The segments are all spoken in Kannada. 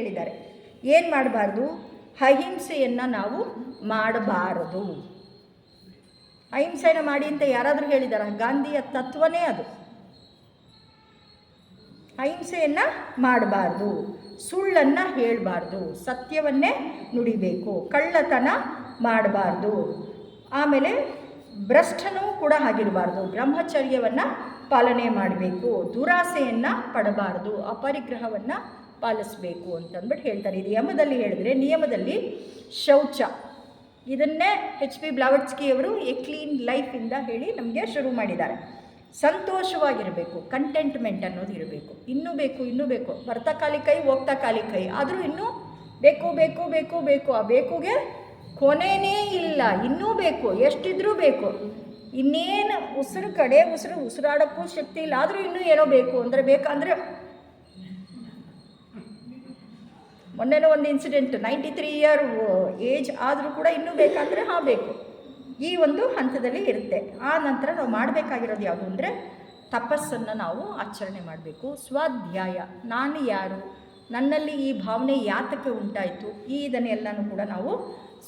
ಹೇಳಿದ್ದಾರೆ. ಏನು ಮಾಡಬಾರ್ದು? ಅಹಿಂಸೆಯನ್ನು ನಾವು ಮಾಡಬಾರದು. ಅಹಿಂಸೆಯನ್ನು ಮಾಡಿ ಅಂತ ಯಾರಾದರೂ ಹೇಳಿದ್ದಾರೆ? ಗಾಂಧಿಯ ತತ್ವನೇ ಅದು. ಅಹಿಂಸೆಯನ್ನು ಮಾಡಬಾರ್ದು, ಸುಳ್ಳನ್ನು ಹೇಳಬಾರ್ದು, ಸತ್ಯವನ್ನೇ ನುಡಿಬೇಕು, ಕಳ್ಳತನ ಮಾಡಬಾರ್ದು, ಆಮೇಲೆ ಭ್ರಷ್ಟನೂ ಕೂಡ ಆಗಿರಬಾರ್ದು, ಬ್ರಹ್ಮಚರ್ಯವನ್ನು ಪಾಲನೆ ಮಾಡಬೇಕು, ದುರಾಸೆಯನ್ನು ಪಡಬಾರ್ದು, ಅಪರಿಗ್ರಹವನ್ನು ಪಾಲಿಸಬೇಕು ಅಂತಂದ್ಬಿಟ್ಟು ಹೇಳ್ತಾರೆ. ಇದು ಯಮದಲ್ಲಿ ಹೇಳಿದ್ರೆ, ನಿಯಮದಲ್ಲಿ ಶೌಚ. ಇದನ್ನೇ HP ಬ್ಲಾವಟ್ಸ್ಕಿಯವರು ಎ ಕ್ಲೀನ್ ಲೈಫಿಂದ ಹೇಳಿ ನಮಗೆ ಶುರು ಮಾಡಿದ್ದಾರೆ. ಸಂತೋಷವಾಗಿರಬೇಕು, ಕಂಟೆಂಟ್ಮೆಂಟ್ ಅನ್ನೋದು ಇರಬೇಕು. ಇನ್ನೂ ಬೇಕು, ಇನ್ನೂ ಬೇಕು, ಬರ್ತಾ ಖಾಲಿ ಕೈ ಹೋಗ್ತಾ ಖಾಲಿ ಕೈ, ಆದರೂ ಇನ್ನೂ ಬೇಕು ಬೇಕು ಬೇಕು ಬೇಕು. ಆ ಬೇಕುಗೆ ಕೊನೆಯೇ ಇಲ್ಲ, ಇನ್ನೂ ಬೇಕು, ಎಷ್ಟಿದ್ರೂ ಬೇಕು. ಇನ್ನೇನು ಉಸಿರು ಕಡೆ ಉಸಿರಾಡೋಕ್ಕೂ ಶಕ್ತಿ ಇಲ್ಲ, ಆದರೂ ಇನ್ನೂ ಏನೋ ಬೇಕು ಅಂದರೆ ಬೇಕಂದರೆ. ಮೊನ್ನೆನೂ ಒಂದು ಇನ್ಸಿಡೆಂಟ್, 93 ಇಯರ್ ಏಜ್ ಆದರೂ ಕೂಡ ಇನ್ನೂ ಬೇಕಂದರೆ ಬೇಕು. ಈ ಒಂದು ಹಂತದಲ್ಲಿ ಇರುತ್ತೆ. ಆ ನಂತರ ನಾವು ಮಾಡಬೇಕಾಗಿರೋದು ಯಾವುದು ಅಂದರೆ, ತಪಸ್ಸನ್ನು ನಾವು ಆಚರಣೆ ಮಾಡಬೇಕು. ಸ್ವಾಧ್ಯಾಯ, ನಾನು ಯಾರು, ನನ್ನಲ್ಲಿ ಈ ಭಾವನೆ ಯಾತಕ್ಕೆ ಉಂಟಾಯಿತು, ಇದನ್ನೆಲ್ಲನೂ ಕೂಡ ನಾವು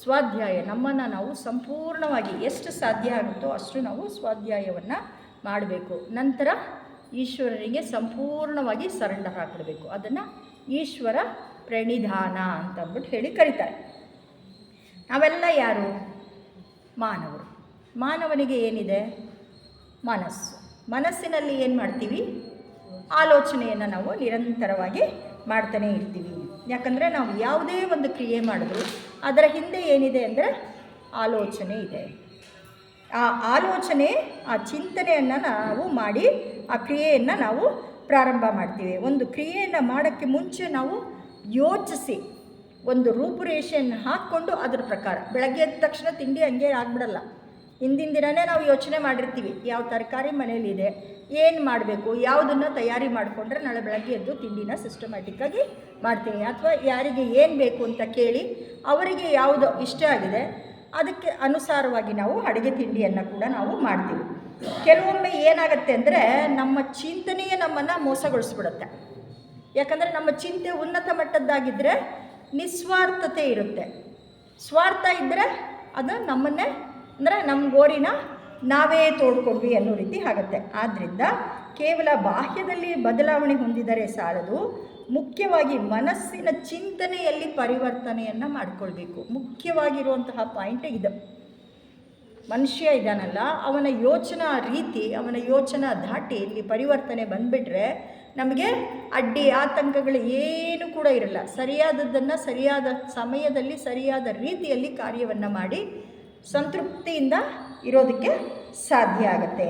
ಸ್ವಾಧ್ಯಾಯ, ನಮ್ಮನ್ನು ನಾವು ಸಂಪೂರ್ಣವಾಗಿ ಎಷ್ಟು ಸಾಧ್ಯ ಆಗುತ್ತೋ ಅಷ್ಟು ನಾವು ಸ್ವಾಧ್ಯಾಯವನ್ನು ಮಾಡಬೇಕು. ನಂತರ ಈಶ್ವರನಿಗೆ ಸಂಪೂರ್ಣವಾಗಿ ಸರೆಂಡರ್ ಆಗಿಬಿಡಬೇಕು. ಅದನ್ನು ಈಶ್ವರ ಪ್ರಣಿಧಾನ ಅಂತಂದ್ಬಿಟ್ಟು ಹೇಳಿ ಕರೀತಾರೆ. ನಾವೆಲ್ಲ ಯಾರು? ಮಾನವರು. ಮಾನವನಿಗೆ ಏನಿದೆ? ಮನಸ್ಸು. ಮನಸ್ಸಿನಲ್ಲಿ ಏನು ಮಾಡ್ತೀವಿ? ಆಲೋಚನೆಯನ್ನು ನಾವು ನಿರಂತರವಾಗಿ ಮಾಡ್ತಾನೇ ಇರ್ತೀವಿ. ಯಾಕಂದರೆ ನಾವು ಯಾವುದೇ ಒಂದು ಕ್ರಿಯೆ ಮಾಡಿದ್ರು ಅದರ ಹಿಂದೆ ಏನಿದೆ ಅಂದರೆ ಆಲೋಚನೆ ಇದೆ. ಆ ಆಲೋಚನೆ, ಆ ಚಿಂತನೆಯನ್ನು ನಾವು ಮಾಡಿ ಆ ಕ್ರಿಯೆಯನ್ನು ನಾವು ಪ್ರಾರಂಭ ಮಾಡ್ತೀವಿ. ಒಂದು ಕ್ರಿಯೆಯನ್ನು ಮಾಡೋಕ್ಕೆ ಮುಂಚೆ ನಾವು ಯೋಚಿಸಿ ಒಂದು ರೂಪುರೇಷೆಯನ್ನು ಹಾಕ್ಕೊಂಡು ಅದ್ರ ಪ್ರಕಾರ, ಬೆಳಗ್ಗೆ ಎದ್ದ ತಕ್ಷಣ ತಿಂಡಿ ಹಂಗೆ ಆಗಿಬಿಡಲ್ಲ. ಹಿಂದಿನ ದಿನವೇ ನಾವು ಯೋಚನೆ ಮಾಡಿರ್ತೀವಿ, ಯಾವ ತರಕಾರಿ ಮನೇಲಿದೆ, ಏನು ಮಾಡಬೇಕು, ಯಾವುದನ್ನು ತಯಾರಿ ಮಾಡಿಕೊಂಡ್ರೆ ನಾಳೆ ಬೆಳಗ್ಗೆ ಎದ್ದು ತಿಂಡಿನ ಸಿಸ್ಟಮ್ಯಾಟಿಕ್ಕಾಗಿ ಮಾಡ್ತೀನಿ. ಅಥವಾ ಯಾರಿಗೆ ಏನು ಬೇಕು ಅಂತ ಕೇಳಿ ಅವರಿಗೆ ಯಾವುದು ಇಷ್ಟ ಆಗಿದೆ ಅದಕ್ಕೆ ಅನುಸಾರವಾಗಿ ನಾವು ಅಡುಗೆ ತಿಂಡಿಯನ್ನು ಕೂಡ ನಾವು ಮಾಡ್ತೀವಿ. ಕೆಲವೊಮ್ಮೆ ಏನಾಗುತ್ತೆ ಅಂದರೆ, ನಮ್ಮ ಚಿಂತನೆಯೇ ನಮ್ಮನ್ನು ಮೋಸಗೊಳಿಸ್ಬಿಡುತ್ತೆ. ಯಾಕಂದರೆ ನಮ್ಮ ಚಿಂತೆ ಉನ್ನತ ಮಟ್ಟದ್ದಾಗಿದ್ದರೆ ನಿಸ್ವಾರ್ಥತೆ ಇರುತ್ತೆ. ಸ್ವಾರ್ಥ ಇದ್ದರೆ ಅದು ನಮ್ಮನ್ನೇ ಅಂದರೆ ನಮ್ಮ ಗೋರಿನ ನಾವೇ ತೋಡ್ಕೊಂಡ್ವಿ ಅನ್ನೋ ರೀತಿ ಆಗುತ್ತೆ. ಆದ್ದರಿಂದ ಕೇವಲ ಬಾಹ್ಯದಲ್ಲಿ ಬದಲಾವಣೆ ಹೊಂದಿದರೆ ಸಾಲದು, ಮುಖ್ಯವಾಗಿ ಮನಸ್ಸಿನ ಚಿಂತನೆಯಲ್ಲಿ ಪರಿವರ್ತನೆಯನ್ನು ಮಾಡಿಕೊಳ್ಬೇಕು. ಮುಖ್ಯವಾಗಿರುವಂತಹ ಪಾಯಿಂಟ್ ಇದು. ಮನುಷ್ಯ ಇದ್ದಾನಲ್ಲ, ಅವನ ಯೋಚನಾ ರೀತಿ, ಅವನ ಯೋಚನಾ ಧಾಟಿ ಇಲ್ಲಿ ಪರಿವರ್ತನೆ ಬಂದುಬಿಟ್ರೆ ನಮಗೆ ಅಡ್ಡಿ ಆತಂಕಗಳು ಏನು ಕೂಡ ಇರಲ್ಲ. ಸರಿಯಾದದ್ದನ್ನು ಸರಿಯಾದ ಸಮಯದಲ್ಲಿ ಸರಿಯಾದ ರೀತಿಯಲ್ಲಿ ಕಾರ್ಯವನ್ನು ಮಾಡಿ ಸಂತೃಪ್ತಿಯಿಂದ ಇರೋದಕ್ಕೆ ಸಾಧ್ಯ ಆಗುತ್ತೆ.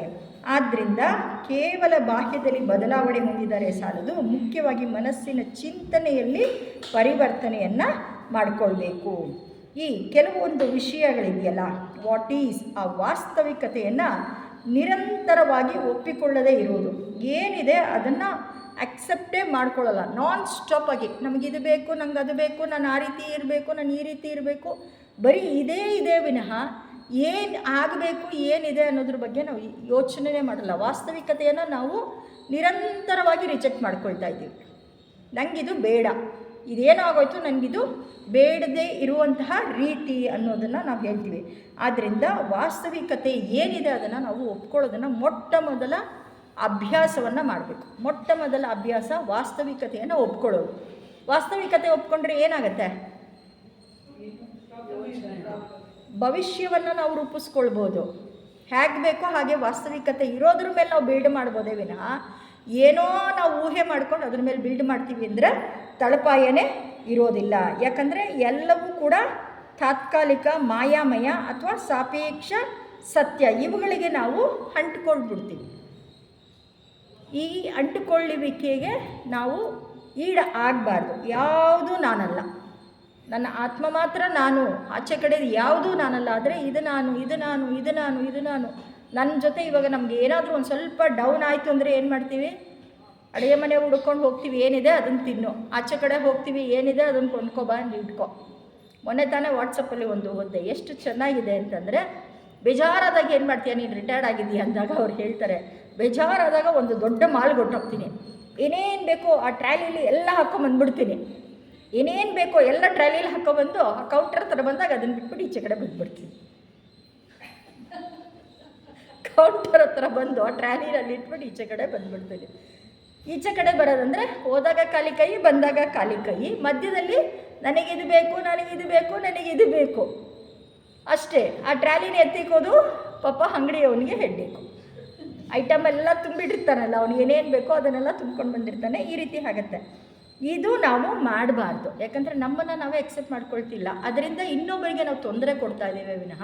ಆದ್ದರಿಂದ ಕೇವಲ ಬಾಹ್ಯದಲ್ಲಿ ಬದಲಾವಣೆ ಹೊಂದಿದರೆ ಸಾಲದು, ಮುಖ್ಯವಾಗಿ ಮನಸ್ಸಿನ ಚಿಂತನೆಯಲ್ಲಿ ಪರಿವರ್ತನೆಯನ್ನು ಮಾಡಿಕೊಳ್ಬೇಕು. ಈ ಕೆಲವೊಂದು ವಿಷಯಗಳಿದೆಯಲ್ಲ, ವಾಟ್ ಈಸ್, ಆ ವಾಸ್ತವಿಕತೆಯನ್ನು ನಿರಂತರವಾಗಿ ಒಪ್ಪಿಕೊಳ್ಳದೇ ಇರುವುದು. ಏನಿದೆ ಅದನ್ನು ಅಕ್ಸೆಪ್ಟೇ ಮಾಡ್ಕೊಳ್ಳಲ್ಲ. ನಾನ್ ಸ್ಟಾಪಾಗಿ ನಮಗಿದು ಬೇಕು, ನಂಗೆ ಅದು ಬೇಕು, ನಾನು ಆ ರೀತಿ ಇರಬೇಕು, ನಾನು ಈ ರೀತಿ ಇರಬೇಕು, ಬರೀ ಇದೇ ವಿನಃ ಏನು ಆಗಬೇಕು, ಏನಿದೆ ಅನ್ನೋದ್ರ ಬಗ್ಗೆ ನಾವು ಯೋಚನೆ ಮಾಡಲ್ಲ. ವಾಸ್ತವಿಕತೆಯನ್ನು ನಾವು ನಿರಂತರವಾಗಿ ರಿಜೆಕ್ಟ್ ಮಾಡ್ಕೊಳ್ತಾ ಇದ್ದೀವಿ. ನನಗಿದು ಬೇಡ, ಇದೇನೋ ಆಗೋಯ್ತು, ನನಗಿದು ಬೇಡದೇ ಇರುವಂತಹ ರೀತಿ ಅನ್ನೋದನ್ನು ನಾವು ಹೇಳ್ತೀವಿ. ಆದ್ದರಿಂದ ವಾಸ್ತವಿಕತೆ ಏನಿದೆ ಅದನ್ನು ನಾವು ಒಪ್ಕೊಳ್ಳೋದನ್ನು ಮೊಟ್ಟ ಮೊದಲ ಅಭ್ಯಾಸವನ್ನು ಮಾಡಬೇಕು. ಮೊಟ್ಟ ಮೊದಲ ಅಭ್ಯಾಸ ವಾಸ್ತವಿಕತೆಯನ್ನು ಒಪ್ಕೊಳ್ಳೋದು. ವಾಸ್ತವಿಕತೆ ಒಪ್ಕೊಂಡ್ರೆ ಏನಾಗುತ್ತೆ? ಭವಿಷ್ಯವನ್ನು ನಾವು ರೂಪಿಸ್ಕೊಳ್ಬೋದು. ಹೇಗೆ ಬೇಕೋ ಹಾಗೆ ವಾಸ್ತವಿಕತೆ ಇರೋದ್ರ ಮೇಲೆ ನಾವು ಬಿಲ್ಡ್ ಮಾಡ್ಬೋದೇ ವಿನಃ ಏನೋ ನಾವು ಊಹೆ ಮಾಡ್ಕೊಂಡು ಅದ್ರ ಮೇಲೆ ಬಿಲ್ಡ್ ಮಾಡ್ತೀವಿ ಅಂದರೆ ತಳಪಾಯನೇ ಇರೋದಿಲ್ಲ. ಯಾಕಂದರೆ ಎಲ್ಲವೂ ಕೂಡ ತಾತ್ಕಾಲಿಕ, ಮಾಯಾಮಯ ಅಥವಾ ಸಾಪೇಕ್ಷ ಸತ್ಯ, ಇವುಗಳಿಗೆ ನಾವು ಅಂಟ್ಕೊಂಡ್ಬಿಡ್ತೀವಿ. ಈ ಅಂಟುಕೊಳ್ಳುವಿಕೆಗೆ ನಾವು ಈಡ ಆಗಬಾರ್ದು. ಯಾವುದೂ ನಾನಲ್ಲ, ನನ್ನ ಆತ್ಮ ಮಾತ್ರ ನಾನು, ಆಚೆ ಕಡೆ ಯಾವುದೂ ನಾನಲ್ಲ. ಆದರೆ ಇದು ನಾನು, ಇದು ನಾನು, ಇದು ನಾನು, ಇದು ನಾನು. ನನ್ನ ಜೊತೆ ಇವಾಗ ನಮಗೆ ಏನಾದರೂ ಒಂದು ಸ್ವಲ್ಪ ಡೌನ್ ಆಯಿತು ಅಂದರೆ ಏನು ಮಾಡ್ತೀವಿ? ಅಡುಗೆ ಮನೆ ಹುಡ್ಕೊಂಡು ಹೋಗ್ತೀವಿ, ಏನಿದೆ ಅದನ್ನು ತಿನ್ನು. ಆಚೆ ಕಡೆ ಹೋಗ್ತೀವಿ, ಏನಿದೆ ಅದನ್ನು ಕೊಂಡ್ಕೊಬಂದು ಇಟ್ಕೊ. ಮೊನ್ನೆ ತಾನೇ ವಾಟ್ಸಪ್ಪಲ್ಲಿ ಒಂದು ಓದಿದೆ, ಎಷ್ಟು ಚೆನ್ನಾಗಿದೆ ಅಂತಂದರೆ, ಬೇಜಾರಾದಾಗ ಏನು ಮಾಡ್ತೀಯ ನೀನು, ರಿಟೈರ್ಡ್ ಆಗಿದ್ದೀಯ ಅಂದಾಗ ಅವ್ರು ಹೇಳ್ತಾರೆ, ಬೇಜಾರಾದಾಗ ಒಂದು ದೊಡ್ಡ ಮಾಲ್ಗೆ ಹೊಟ್ಟೋಗ್ತೀನಿ, ಏನೇನು ಬೇಕೋ ಆ ಟ್ರಾಲಿಲಿ ಎಲ್ಲ ಹಾಕ್ಕೊಂಬಂದ್ಬಿಡ್ತೀನಿ. ಏನೇನು ಬೇಕೋ ಎಲ್ಲ ಟ್ರಾಲಿಯಲ್ಲಿ ಹಾಕೊಬಂದು ಆ ಕೌಂಟರ್ ಹತ್ರ ಬಂದಾಗ ಅದನ್ನು ಬಿಟ್ಬಿಟ್ಟು ಈಚೆ ಕಡೆ ಬಂದುಬಿಡ್ತೀನಿ. ಕೌಂಟರ್ ಹತ್ರ ಬಂದು ಆ ಟ್ರಾಲಿನಲ್ಲಿ ಇಟ್ಬಿಟ್ಟು ಈಚೆ ಕಡೆ ಬಂದುಬಿಡ್ತೀನಿ. ಈಚೆ ಕಡೆ ಬರೋದಂದರೆ ಹೋದಾಗ ಖಾಲಿ ಕೈ, ಬಂದಾಗ ಖಾಲಿ ಕೈ, ಮಧ್ಯದಲ್ಲಿ ನನಗಿದು ಬೇಕು, ನನಗಿದು ಬೇಕು, ನನಗಿದು ಬೇಕು ಅಷ್ಟೇ. ಆ ಟ್ರಾಲಿನ ಎತ್ತಿಕೋದು ಪಾಪ ಅಂಗಡಿಯವನಿಗೆ ಹೆಡ್ಡೇಕು. ಐಟಮ್ ಎಲ್ಲ ತುಂಬಿಟ್ಟಿರ್ತಾನಲ್ಲ, ಅವ್ನಿಗೆ ಏನೇನು ಬೇಕೋ ಅದನ್ನೆಲ್ಲ ತುಂಬ್ಕೊಂಡು ಬಂದಿರ್ತಾನೆ. ಈ ರೀತಿ ಆಗುತ್ತೆ. ಇದು ನಾವು ಮಾಡಬಾರ್ದು. ಯಾಕಂದರೆ ನಮ್ಮನ್ನು ನಾವೇ ಎಕ್ಸೆಪ್ಟ್ ಮಾಡ್ಕೊಳ್ತಿಲ್ಲ. ಅದರಿಂದ ಇನ್ನೊಬ್ಬರಿಗೆ ನಾವು ತೊಂದರೆ ಕೊಡ್ತಾ ಇದ್ದೇವೆ ವಿನಃ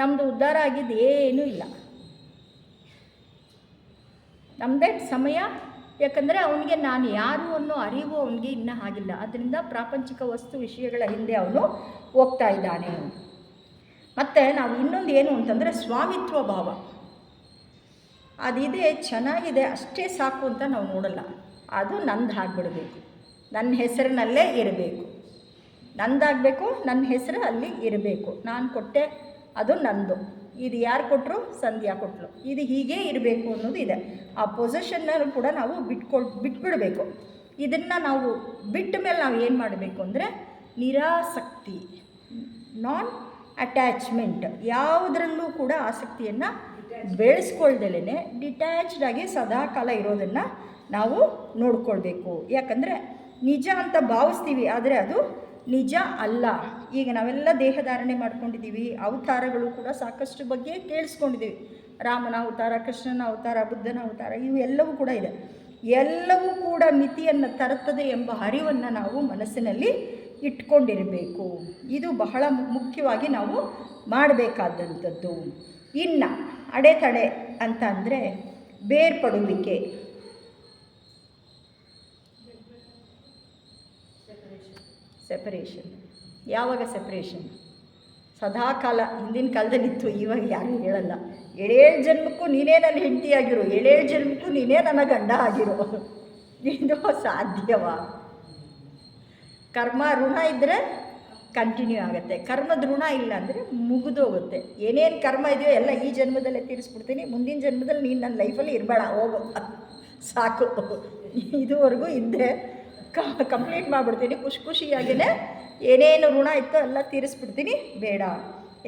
ನಮ್ಮದು ಉದ್ಧಾರ ಆಗಿದ್ದು ಏನೂ ಇಲ್ಲ. ನಮ್ಮದೇ ಸಮಯ. ಯಾಕಂದರೆ ಅವನಿಗೆ ನಾನು ಯಾರು ಅನ್ನೋ ಅರಿವು ಅವನಿಗೆ ಇನ್ನೂ ಆಗಿಲ್ಲ. ಅದರಿಂದ ಪ್ರಾಪಂಚಿಕ ವಸ್ತು ವಿಷಯಗಳ ಹಿಂದೆ ಅವನು ಹೋಗ್ತಾ ಇದ್ದಾನೆ. ಮತ್ತು ನಾವು ಇನ್ನೊಂದು ಏನು ಅಂತಂದರೆ ಸ್ವಾಮಿತ್ವ ಭಾವ. ಅದಿದೆ, ಚೆನ್ನಾಗಿದೆ, ಅಷ್ಟೇ ಸಾಕು ಅಂತ ನಾವು ನೋಡಲ್ಲ. ಅದು ನಂದು ಆಗಿಬಿಡಬೇಕು, ನನ್ನ ಹೆಸರಿನಲ್ಲೇ ಇರಬೇಕು, ನಂದಾಗಬೇಕು, ನನ್ನ ಹೆಸರು ಅಲ್ಲಿ ಇರಬೇಕು, ನಾನು ಕೊಟ್ಟೆ ಅದು ನಂದು, ಇದು ಯಾರು ಕೊಟ್ಟರು, ಸಂಧ್ಯಾ ಕೊಟ್ಟರು, ಇದು ಹೀಗೇ ಇರಬೇಕು ಅನ್ನೋದು ಇದೆ. ಆ ಪೊಸಿಷನ್ನನ್ನು ಕೂಡ ನಾವು ಬಿಟ್ಬಿಡಬೇಕು. ಇದನ್ನು ನಾವು ಬಿಟ್ಟ ಮೇಲೆ ನಾವು ಏನು ಮಾಡಬೇಕು ಅಂದರೆ ನಿರಾಸಕ್ತಿ, ನಾನ್ ಅಟ್ಯಾಚ್ಮೆಂಟ್, ಯಾವುದರಲ್ಲೂ ಕೂಡ ಆಸಕ್ತಿಯನ್ನು ಬೆಳೆಸ್ಕೊಳ್ದಲೇ ಡಿಟ್ಯಾಚ್ಡಾಗಿ ಸದಾಕಾಲ ಇರೋದನ್ನು ನಾವು ನೋಡ್ಕೊಳ್ಬೇಕು. ಯಾಕಂದರೆ ನಿಜ ಅಂತ ಭಾವಿಸ್ತೀವಿ, ಆದರೆ ಅದು ನಿಜ ಅಲ್ಲ. ಈಗ ನಾವೆಲ್ಲ ದೇಹಧಾರಣೆ ಮಾಡ್ಕೊಂಡಿದ್ದೀವಿ. ಅವತಾರಗಳು ಕೂಡ ಸಾಕಷ್ಟು ಬಗ್ಗೆ ಕೇಳಿಸ್ಕೊಂಡಿದ್ದೀವಿ. ರಾಮನ ಅವತಾರ, ಕೃಷ್ಣನ ಅವತಾರ, ಬುದ್ಧನ ಅವತಾರ, ಇವು ಎಲ್ಲವೂ ಕೂಡ ಇದೆ. ಎಲ್ಲವೂ ಕೂಡ ಮಿತಿಯನ್ನು ತರುತ್ತದೆ ಎಂಬ ಅರಿವನ್ನು ನಾವು ಮನಸ್ಸಿನಲ್ಲಿ ಇಟ್ಕೊಂಡಿರಬೇಕು. ಇದು ಬಹಳ ಮುಖ್ಯವಾಗಿ ನಾವು ಮಾಡಬೇಕಾದಂಥದ್ದು. ಇನ್ನು ಅಡೆತಡೆ ಅಂತ ಅಂದರೆ ಬೇರ್ಪಡುವಿಕೆ. ಸೆಪರೇಷನ್. ಯಾವಾಗ ಸೆಪ್ರೇಷನ್? ಸದಾಕಾಲ ಹಿಂದಿನ ಕಾಲದಲ್ಲಿತ್ತು, ಇವಾಗ ಯಾರು ಹೇಳಲ್ಲ. 7 ಜನ್ಮಕ್ಕೂ ನೀನೇ ನನ್ನ ಹೆಂಡತಿ ಆಗಿರು, 7 ಜನ್ಮಕ್ಕೂ ನೀನೇ ನನ್ನ ಗಂಡ ಆಗಿರು. ಇದು ಸಾಧ್ಯವಾ? ಕರ್ಮ ಋಣ ಇದ್ದರೆ ಕಂಟಿನ್ಯೂ ಆಗುತ್ತೆ. ಕರ್ಮದ ಋಣ ಇಲ್ಲ ಅಂದರೆ ಮುಗಿದೋಗುತ್ತೆ. ಏನೇನು ಕರ್ಮ ಇದೆಯೋ ಎಲ್ಲ ಈ ಜನ್ಮದಲ್ಲೇ ತೀರಿಸ್ಬಿಡ್ತೀನಿ, ಮುಂದಿನ ಜನ್ಮದಲ್ಲಿ ನೀನು ನನ್ನ ಲೈಫಲ್ಲಿ ಇರಬೇಡ, ಹೋಗು ಸಾಕು. ಇದುವರೆಗೂ ಇದ್ದೆ ಕಂಪ್ಲೀಟ್ ಮಾಡಿಬಿಡ್ತೀನಿ, ಖುಷಿಯಾಗಿಯೇ ಏನೇನು ಋಣ ಇತ್ತೋ ಎಲ್ಲ ತೀರಿಸ್ಬಿಡ್ತೀನಿ, ಬೇಡ.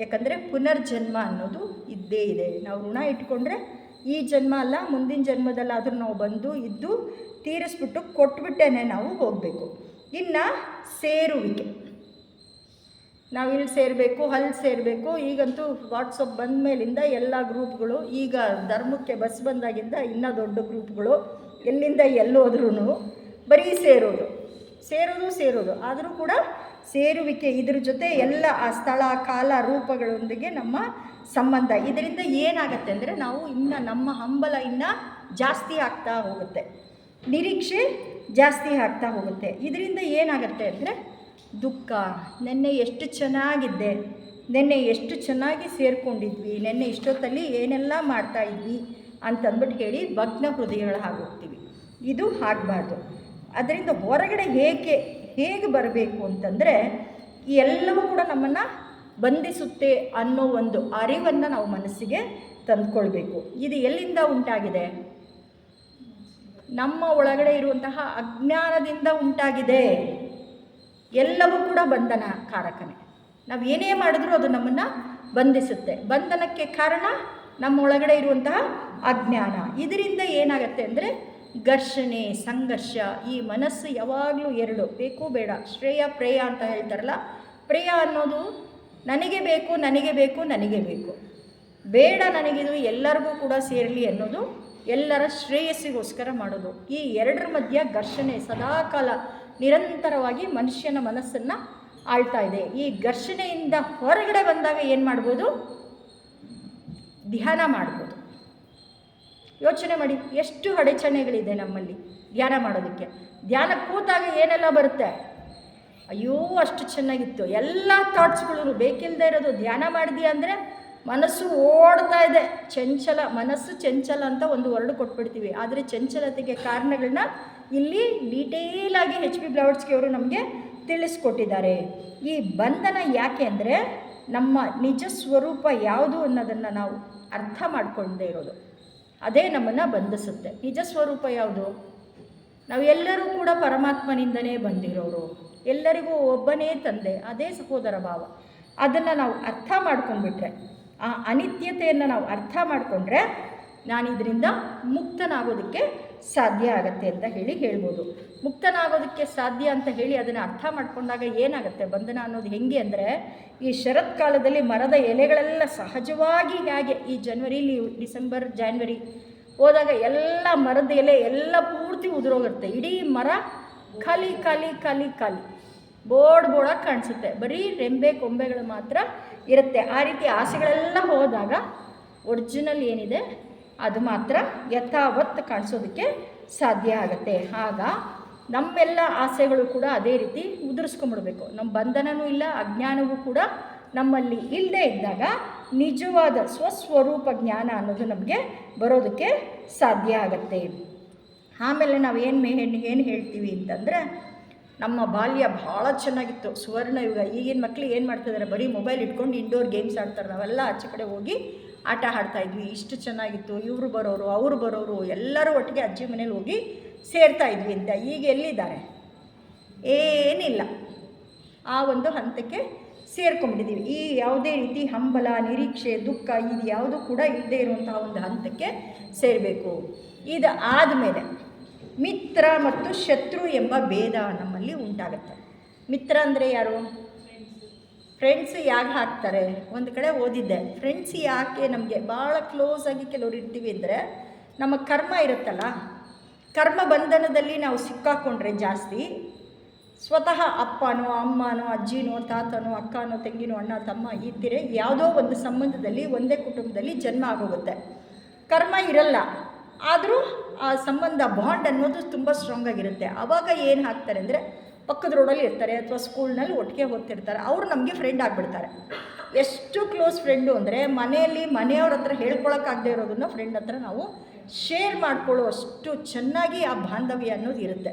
ಯಾಕಂದರೆ ಪುನರ್ಜನ್ಮ ಅನ್ನೋದು ಇದ್ದೇ ಇದೆ. ನಾವು ಋಣ ಇಟ್ಕೊಂಡ್ರೆ ಈ ಜನ್ಮ ಅಲ್ಲ, ಮುಂದಿನ ಜನ್ಮದಲ್ಲಾದರೂ ನಾವು ಬಂದು ಇದ್ದು ತೀರಿಸ್ಬಿಟ್ಟು ಕೊಟ್ಬಿಟ್ಟೇನೆ ನಾವು ಹೋಗಬೇಕು. ಇನ್ನು ಸೇರುವಿಕೆ. ನಾವಿಲ್ಲಿ ಸೇರಬೇಕು, ಅಲ್ಲಿ ಸೇರಬೇಕು. ಈಗಂತೂ ವಾಟ್ಸಪ್ ಬಂದ ಮೇಲಿಂದ ಎಲ್ಲ ಗ್ರೂಪ್ಗಳು, ಈಗ ಧರ್ಮಕ್ಕೆ ಬಸ್ ಬಂದಾಗಿಂದ ಇನ್ನೂ ದೊಡ್ಡ ಗ್ರೂಪ್ಗಳು, ಎಲ್ಲಿಂದ ಎಲ್ಲೋದ್ರೂ ಬರೀ ಸೇರೋದು. ಆದರೂ ಕೂಡ ಸೇರುವಿಕೆ, ಇದ್ರ ಜೊತೆ ಎಲ್ಲ ಆ ಸ್ಥಳ, ಕಾಲ, ರೂಪಗಳೊಂದಿಗೆ ನಮ್ಮ ಸಂಬಂಧ. ಇದರಿಂದ ಏನಾಗುತ್ತೆ ಅಂದರೆ ನಾವು ಇನ್ನು ನಮ್ಮ ಹಂಬಲ ಇನ್ನೂ ಜಾಸ್ತಿ ಆಗ್ತಾ ಹೋಗುತ್ತೆ, ನಿರೀಕ್ಷೆ ಜಾಸ್ತಿ ಆಗ್ತಾ ಹೋಗುತ್ತೆ. ಇದರಿಂದ ಏನಾಗುತ್ತೆ ಅಂದರೆ ದುಃಖ. ನೆನ್ನೆ ಎಷ್ಟು ಚೆನ್ನಾಗಿದ್ದೆ, ನೆನ್ನೆ ಎಷ್ಟು ಚೆನ್ನಾಗಿ ಸೇರಿಕೊಂಡಿದ್ವಿ, ನೆನ್ನೆ ಇಷ್ಟೊತ್ತಲ್ಲಿ ಏನೆಲ್ಲ ಮಾಡ್ತಾಯಿದ್ವಿ ಅಂತಂದ್ಬಿಟ್ಟು ಹೇಳಿ ಭಗ್ನ ಹೃದಯಗಳು ಆಗೋಗ್ತೀವಿ. ಇದು ಆಗಬಾರ್ದು. ಅದರಿಂದ ಹೊರಗಡೆ ಹೇಗೆ ಬರಬೇಕು ಅಂತಂದರೆ ಈ ಎಲ್ಲವೂ ಕೂಡ ನಮ್ಮನ್ನು ಬಂಧಿಸುತ್ತೆ ಅನ್ನೋ ಒಂದು ಅರಿವನ್ನು ನಾವು ಮನಸ್ಸಿಗೆ ತಂದುಕೊಳ್ಬೇಕು. ಇದು ಎಲ್ಲಿಂದ ಉಂಟಾಗಿದೆ? ನಮ್ಮ ಒಳಗಡೆ ಇರುವಂತಹ ಅಜ್ಞಾನದಿಂದ ಉಂಟಾಗಿದೆ. ಎಲ್ಲವೂ ಕೂಡ ಬಂಧನ ಕಾರಕನೇ. ನಾವು ಏನೇ ಮಾಡಿದ್ರೂ ಅದು ನಮ್ಮನ್ನು ಬಂಧಿಸುತ್ತೆ. ಬಂಧನಕ್ಕೆ ಕಾರಣ ನಮ್ಮ ಒಳಗಡೆ ಇರುವಂತಹ ಅಜ್ಞಾನ. ಇದರಿಂದ ಏನಾಗುತ್ತೆ ಅಂದರೆ ಘರ್ಷಣೆ, ಸಂಘರ್ಷ. ಈ ಮನಸ್ಸು ಯಾವಾಗಲೂ ಎರಡು, ಬೇಕು ಬೇಡ, ಶ್ರೇಯ ಪ್ರೇಯ ಅಂತ ಹೇಳ್ತಾರಲ್ಲ. ಪ್ರೇಯ ಅನ್ನೋದು ನನಗೆ ಬೇಕು, ನನಗೆ ಬೇಕು, ನನಗೆ ಬೇಕು, ಬೇಡ ನನಗಿದು ಎಲ್ಲರಿಗೂ ಕೂಡ ಸೇರಲಿ ಅನ್ನೋದು, ಎಲ್ಲರ ಶ್ರೇಯಸ್ಸಿಗೋಸ್ಕರ ಮಾಡೋದು. ಈ ಎರಡರ ಮಧ್ಯೆ ಘರ್ಷಣೆ ಸದಾಕಾಲ ನಿರಂತರವಾಗಿ ಮನುಷ್ಯನ ಮನಸ್ಸನ್ನು ಆಳ್ತಾ ಇದೆ. ಈ ಘರ್ಷಣೆಯಿಂದ ಹೊರಗಡೆ ಬಂದಾಗ ಏನು ಮಾಡ್ಬೋದು? ಧ್ಯಾನ ಮಾಡ್ಬೋದು. ಯೋಚನೆ ಮಾಡಿ, ಎಷ್ಟು ಅಡಚಣೆಗಳಿದೆ ನಮ್ಮಲ್ಲಿ ಧ್ಯಾನ ಮಾಡೋದಕ್ಕೆ. ಧ್ಯಾನ ಕೂತಾಗ ಏನೆಲ್ಲ ಬರುತ್ತೆ? ಅಯ್ಯೋ ಅಷ್ಟು ಚೆನ್ನಾಗಿತ್ತು, ಎಲ್ಲ ಥಾಟ್ಸ್ಗಳು ಬೇಕಿಲ್ಲದೆ ಇರೋದು. ಧ್ಯಾನ ಮಾಡಿದೀಯ ಅಂದರೆ ಮನಸ್ಸು ಓಡ್ತಾ ಇದೆ, ಚಂಚಲ ಮನಸ್ಸು, ಚಂಚಲ ಅಂತ ಒಂದು ವರ್ಡ್ ಕೊಟ್ಬಿಡ್ತೀವಿ. ಆದರೆ ಚಂಚಲತೆಗೆ ಕಾರಣಗಳನ್ನ ಇಲ್ಲಿ ಡೀಟೇಲಾಗಿ HP ಬ್ಲಾವಟ್ಸ್ಕಿ ಅವರು ನಮಗೆ ತಿಳಿಸ್ಕೊಟ್ಟಿದ್ದಾರೆ. ಈ ಬಂಧನ ಯಾಕೆ ಅಂದರೆ ನಮ್ಮ ನಿಜ ಸ್ವರೂಪ ಯಾವುದು ಅನ್ನೋದನ್ನು ನಾವು ಅರ್ಥ ಮಾಡ್ಕೊಳ್ಳದೆ ಇರೋದು, ಅದೇ ನಮ್ಮನ್ನು ಬಂಧಿಸುತ್ತೆ. ನಿಜ ಸ್ವರೂಪ ಯಾವುದು? ನಾವು ಎಲ್ಲರೂ ಕೂಡ ಪರಮಾತ್ಮನಿಂದನೇ ಬಂದಿರೋರು, ಎಲ್ಲರಿಗೂ ಒಬ್ಬನೇ ತಂದೆ, ಅದೇ ಸಹೋದರ ಭಾವ. ಅದನ್ನು ನಾವು ಅರ್ಥ ಮಾಡ್ಕೊಂಡ್ಬಿಟ್ರೆ, ಆ ಅನಿತ್ಯತೆಯನ್ನು ನಾವು ಅರ್ಥ ಮಾಡಿಕೊಂಡ್ರೆ ನಾನು ಇದರಿಂದ ಮುಕ್ತನಾಗೋದಕ್ಕೆ ಸಾಧ್ಯ ಆಗತ್ತೆ ಅಂತ ಹೇಳ್ಬೋದು. ಮುಕ್ತನಾಗೋದಕ್ಕೆ ಸಾಧ್ಯ ಅಂತ ಹೇಳಿ ಅದನ್ನು ಅರ್ಥ ಮಾಡ್ಕೊಂಡಾಗ ಏನಾಗುತ್ತೆ ಬಂಧನ ಅನ್ನೋದು ಹೆಂಗೆ ಅಂದರೆ, ಈ ಶರತ್ಕಾಲದಲ್ಲಿ ಮರದ ಎಲೆಗಳೆಲ್ಲ ಸಹಜವಾಗಿ ಹೇಗೆ ಈ ಜನವರಿಲಿ ಡಿಸೆಂಬರ್ ಜಾನ್ವರಿ ಹೋದಾಗ ಎಲ್ಲ ಮರದ ಎಲೆ ಎಲ್ಲ ಪೂರ್ತಿ ಉದುರೋಗಿರುತ್ತೆ, ಇಡೀ ಮರ ಖಾಲಿ ಖಾಲಿ ಖಾಲಿ ಖಾಲಿ ಬೋರ್ಡಾಗಿ ಕಾಣಿಸುತ್ತೆ, ಬರೀ ರೆಂಬೆ ಕೊಂಬೆಗಳು ಮಾತ್ರ ಇರುತ್ತೆ. ಆ ರೀತಿ ಆಸೆಗಳೆಲ್ಲ ಹೋದಾಗ ಒರಿಜಿನಲ್ ಏನಿದೆ ಅದು ಮಾತ್ರ ಯಥಾವತ್ತು ಕಾಣಿಸೋದಕ್ಕೆ ಸಾಧ್ಯ ಆಗುತ್ತೆ. ಆಗ ನಮ್ಮೆಲ್ಲ ಆಸೆಗಳು ಕೂಡ ಅದೇ ರೀತಿ ಉದುರಿಸ್ಕೊಂಬಿಡ್ಬೇಕು. ನಮ್ಮ ಬಂಧನವೂ ಇಲ್ಲ, ಅಜ್ಞಾನವೂ ಕೂಡ ನಮ್ಮಲ್ಲಿ ಇಲ್ಲದೆ ಇದ್ದಾಗ ನಿಜವಾದ ಸ್ವಸ್ವರೂಪ ಜ್ಞಾನ ಅನ್ನೋದು ನಮಗೆ ಬರೋದಕ್ಕೆ ಸಾಧ್ಯ ಆಗತ್ತೆ. ಆಮೇಲೆ ನಾವು ಏನು ಹೇಳ್ತೀವಿ ಅಂತಂದರೆ, ನಮ್ಮ ಬಾಲ್ಯ ಭಾಳ ಚೆನ್ನಾಗಿತ್ತು, ಸುವರ್ಣ ಯುಗ. ಈಗಿನ ಮಕ್ಕಳು ಏನು ಮಾಡ್ತಿದ್ದಾರೆ, ಬರೀ ಮೊಬೈಲ್ ಇಟ್ಕೊಂಡು ಇಂಡೋರ್ ಗೇಮ್ಸ್ ಆಡ್ತಾರೆ. ನಾವೆಲ್ಲ ಆಚೆ ಕಡೆ ಹೋಗಿ ಆಟ ಆಡ್ತಾಯಿದ್ವಿ, ಇಷ್ಟು ಚೆನ್ನಾಗಿತ್ತು, ಇವರು ಬರೋರು ಅವರು ಬರೋರು ಎಲ್ಲರೂ ಒಟ್ಟಿಗೆ ಅಜ್ಜಿ ಮನೇಲಿ ಹೋಗಿ ಸೇರ್ತಾಯಿದ್ವಿ ಅಂತ. ಈಗ ಎಲ್ಲಿದ್ದಾರೆ? ಏನಿಲ್ಲ. ಆ ಒಂದು ಹಂತಕ್ಕೆ ಸೇರ್ಕೊಂಡ್ಬಿಟ್ಟಿದ್ದೀವಿ. ಈ ಯಾವುದೇ ರೀತಿ ಹಂಬಲ, ನಿರೀಕ್ಷೆ, ದುಃಖ ಇದು ಯಾವುದೂ ಕೂಡ ಇಲ್ಲದೆ ಇರುವಂತಹ ಒಂದು ಹಂತಕ್ಕೆ ಸೇರಬೇಕು. ಇದು ಆದಮೇಲೆ ಮಿತ್ರ ಮತ್ತು ಶತ್ರು ಎಂಬ ಭೇದ ನಮ್ಮಲ್ಲಿ ಉಂಟಾಗುತ್ತೆ. ಮಿತ್ರ ಅಂದರೆ ಯಾರು? ಫ್ರೆಂಡ್ಸ್ ಯಾಕೆ ಹಾಕ್ತಾರೆ? ಒಂದು ಕಡೆ ಓದಿದ್ದೆ, ಫ್ರೆಂಡ್ಸ್ ಯಾಕೆ ನಮಗೆ ಭಾಳ ಕ್ಲೋಸಾಗಿ ಕೆಲವರು ಇರ್ತೀವಿ ಅಂದರೆ, ನಮ್ಮ ಕರ್ಮ ಇರುತ್ತಲ್ಲ, ಕರ್ಮ ಬಂಧನದಲ್ಲಿ ನಾವು ಸಿಕ್ಕಾಕೊಂಡ್ರೆ ಜಾಸ್ತಿ ಸ್ವತಃ ಅಪ್ಪನೋ ಅಮ್ಮನೋ ಅಜ್ಜಿನೋ ತಾತನೋ ಅಕ್ಕನೋ ತಂಗಿನೋ ಅಣ್ಣ ತಮ್ಮ ಈ ಥರ ಯಾವುದೋ ಒಂದು ಸಂಬಂಧದಲ್ಲಿ ಒಂದೇ ಕುಟುಂಬದಲ್ಲಿ ಜನ್ಮ ಆಗೋಗುತ್ತೆ. ಕರ್ಮ ಇರಲ್ಲ, ಆದರೂ ಆ ಸಂಬಂಧ ಬಾಂಡ್ ಅನ್ನೋದು ತುಂಬ ಸ್ಟ್ರಾಂಗಾಗಿರುತ್ತೆ. ಆವಾಗ ಏನು ಹಾಕ್ತಾರೆ ಅಂದರೆ, ಪಕ್ಕದ ರೋಡಲ್ಲಿ ಇರ್ತಾರೆ ಅಥವಾ ಸ್ಕೂಲ್ನಲ್ಲಿ ಒಟ್ಟಿಗೆ ಓದ್ತಿರ್ತಾರೆ, ಅವರು ನಮಗೆ ಫ್ರೆಂಡ್ ಆಗಿಬಿಡ್ತಾರೆ. ಎಷ್ಟು ಕ್ಲೋಸ್ ಫ್ರೆಂಡು ಅಂದರೆ, ಮನೆಯಲ್ಲಿ ಮನೆಯವ್ರ ಹತ್ರ ಹೇಳ್ಕೊಳಕ್ಕಾಗದೇ ಇರೋದನ್ನು ಫ್ರೆಂಡ್ ಹತ್ರ ನಾವು ಶೇರ್ ಮಾಡ್ಕೊಳ್ಳೋ ಅಷ್ಟು ಚೆನ್ನಾಗಿ ಆ ಬಾಂಧವ್ಯ ಅನ್ನೋದು ಇರುತ್ತೆ.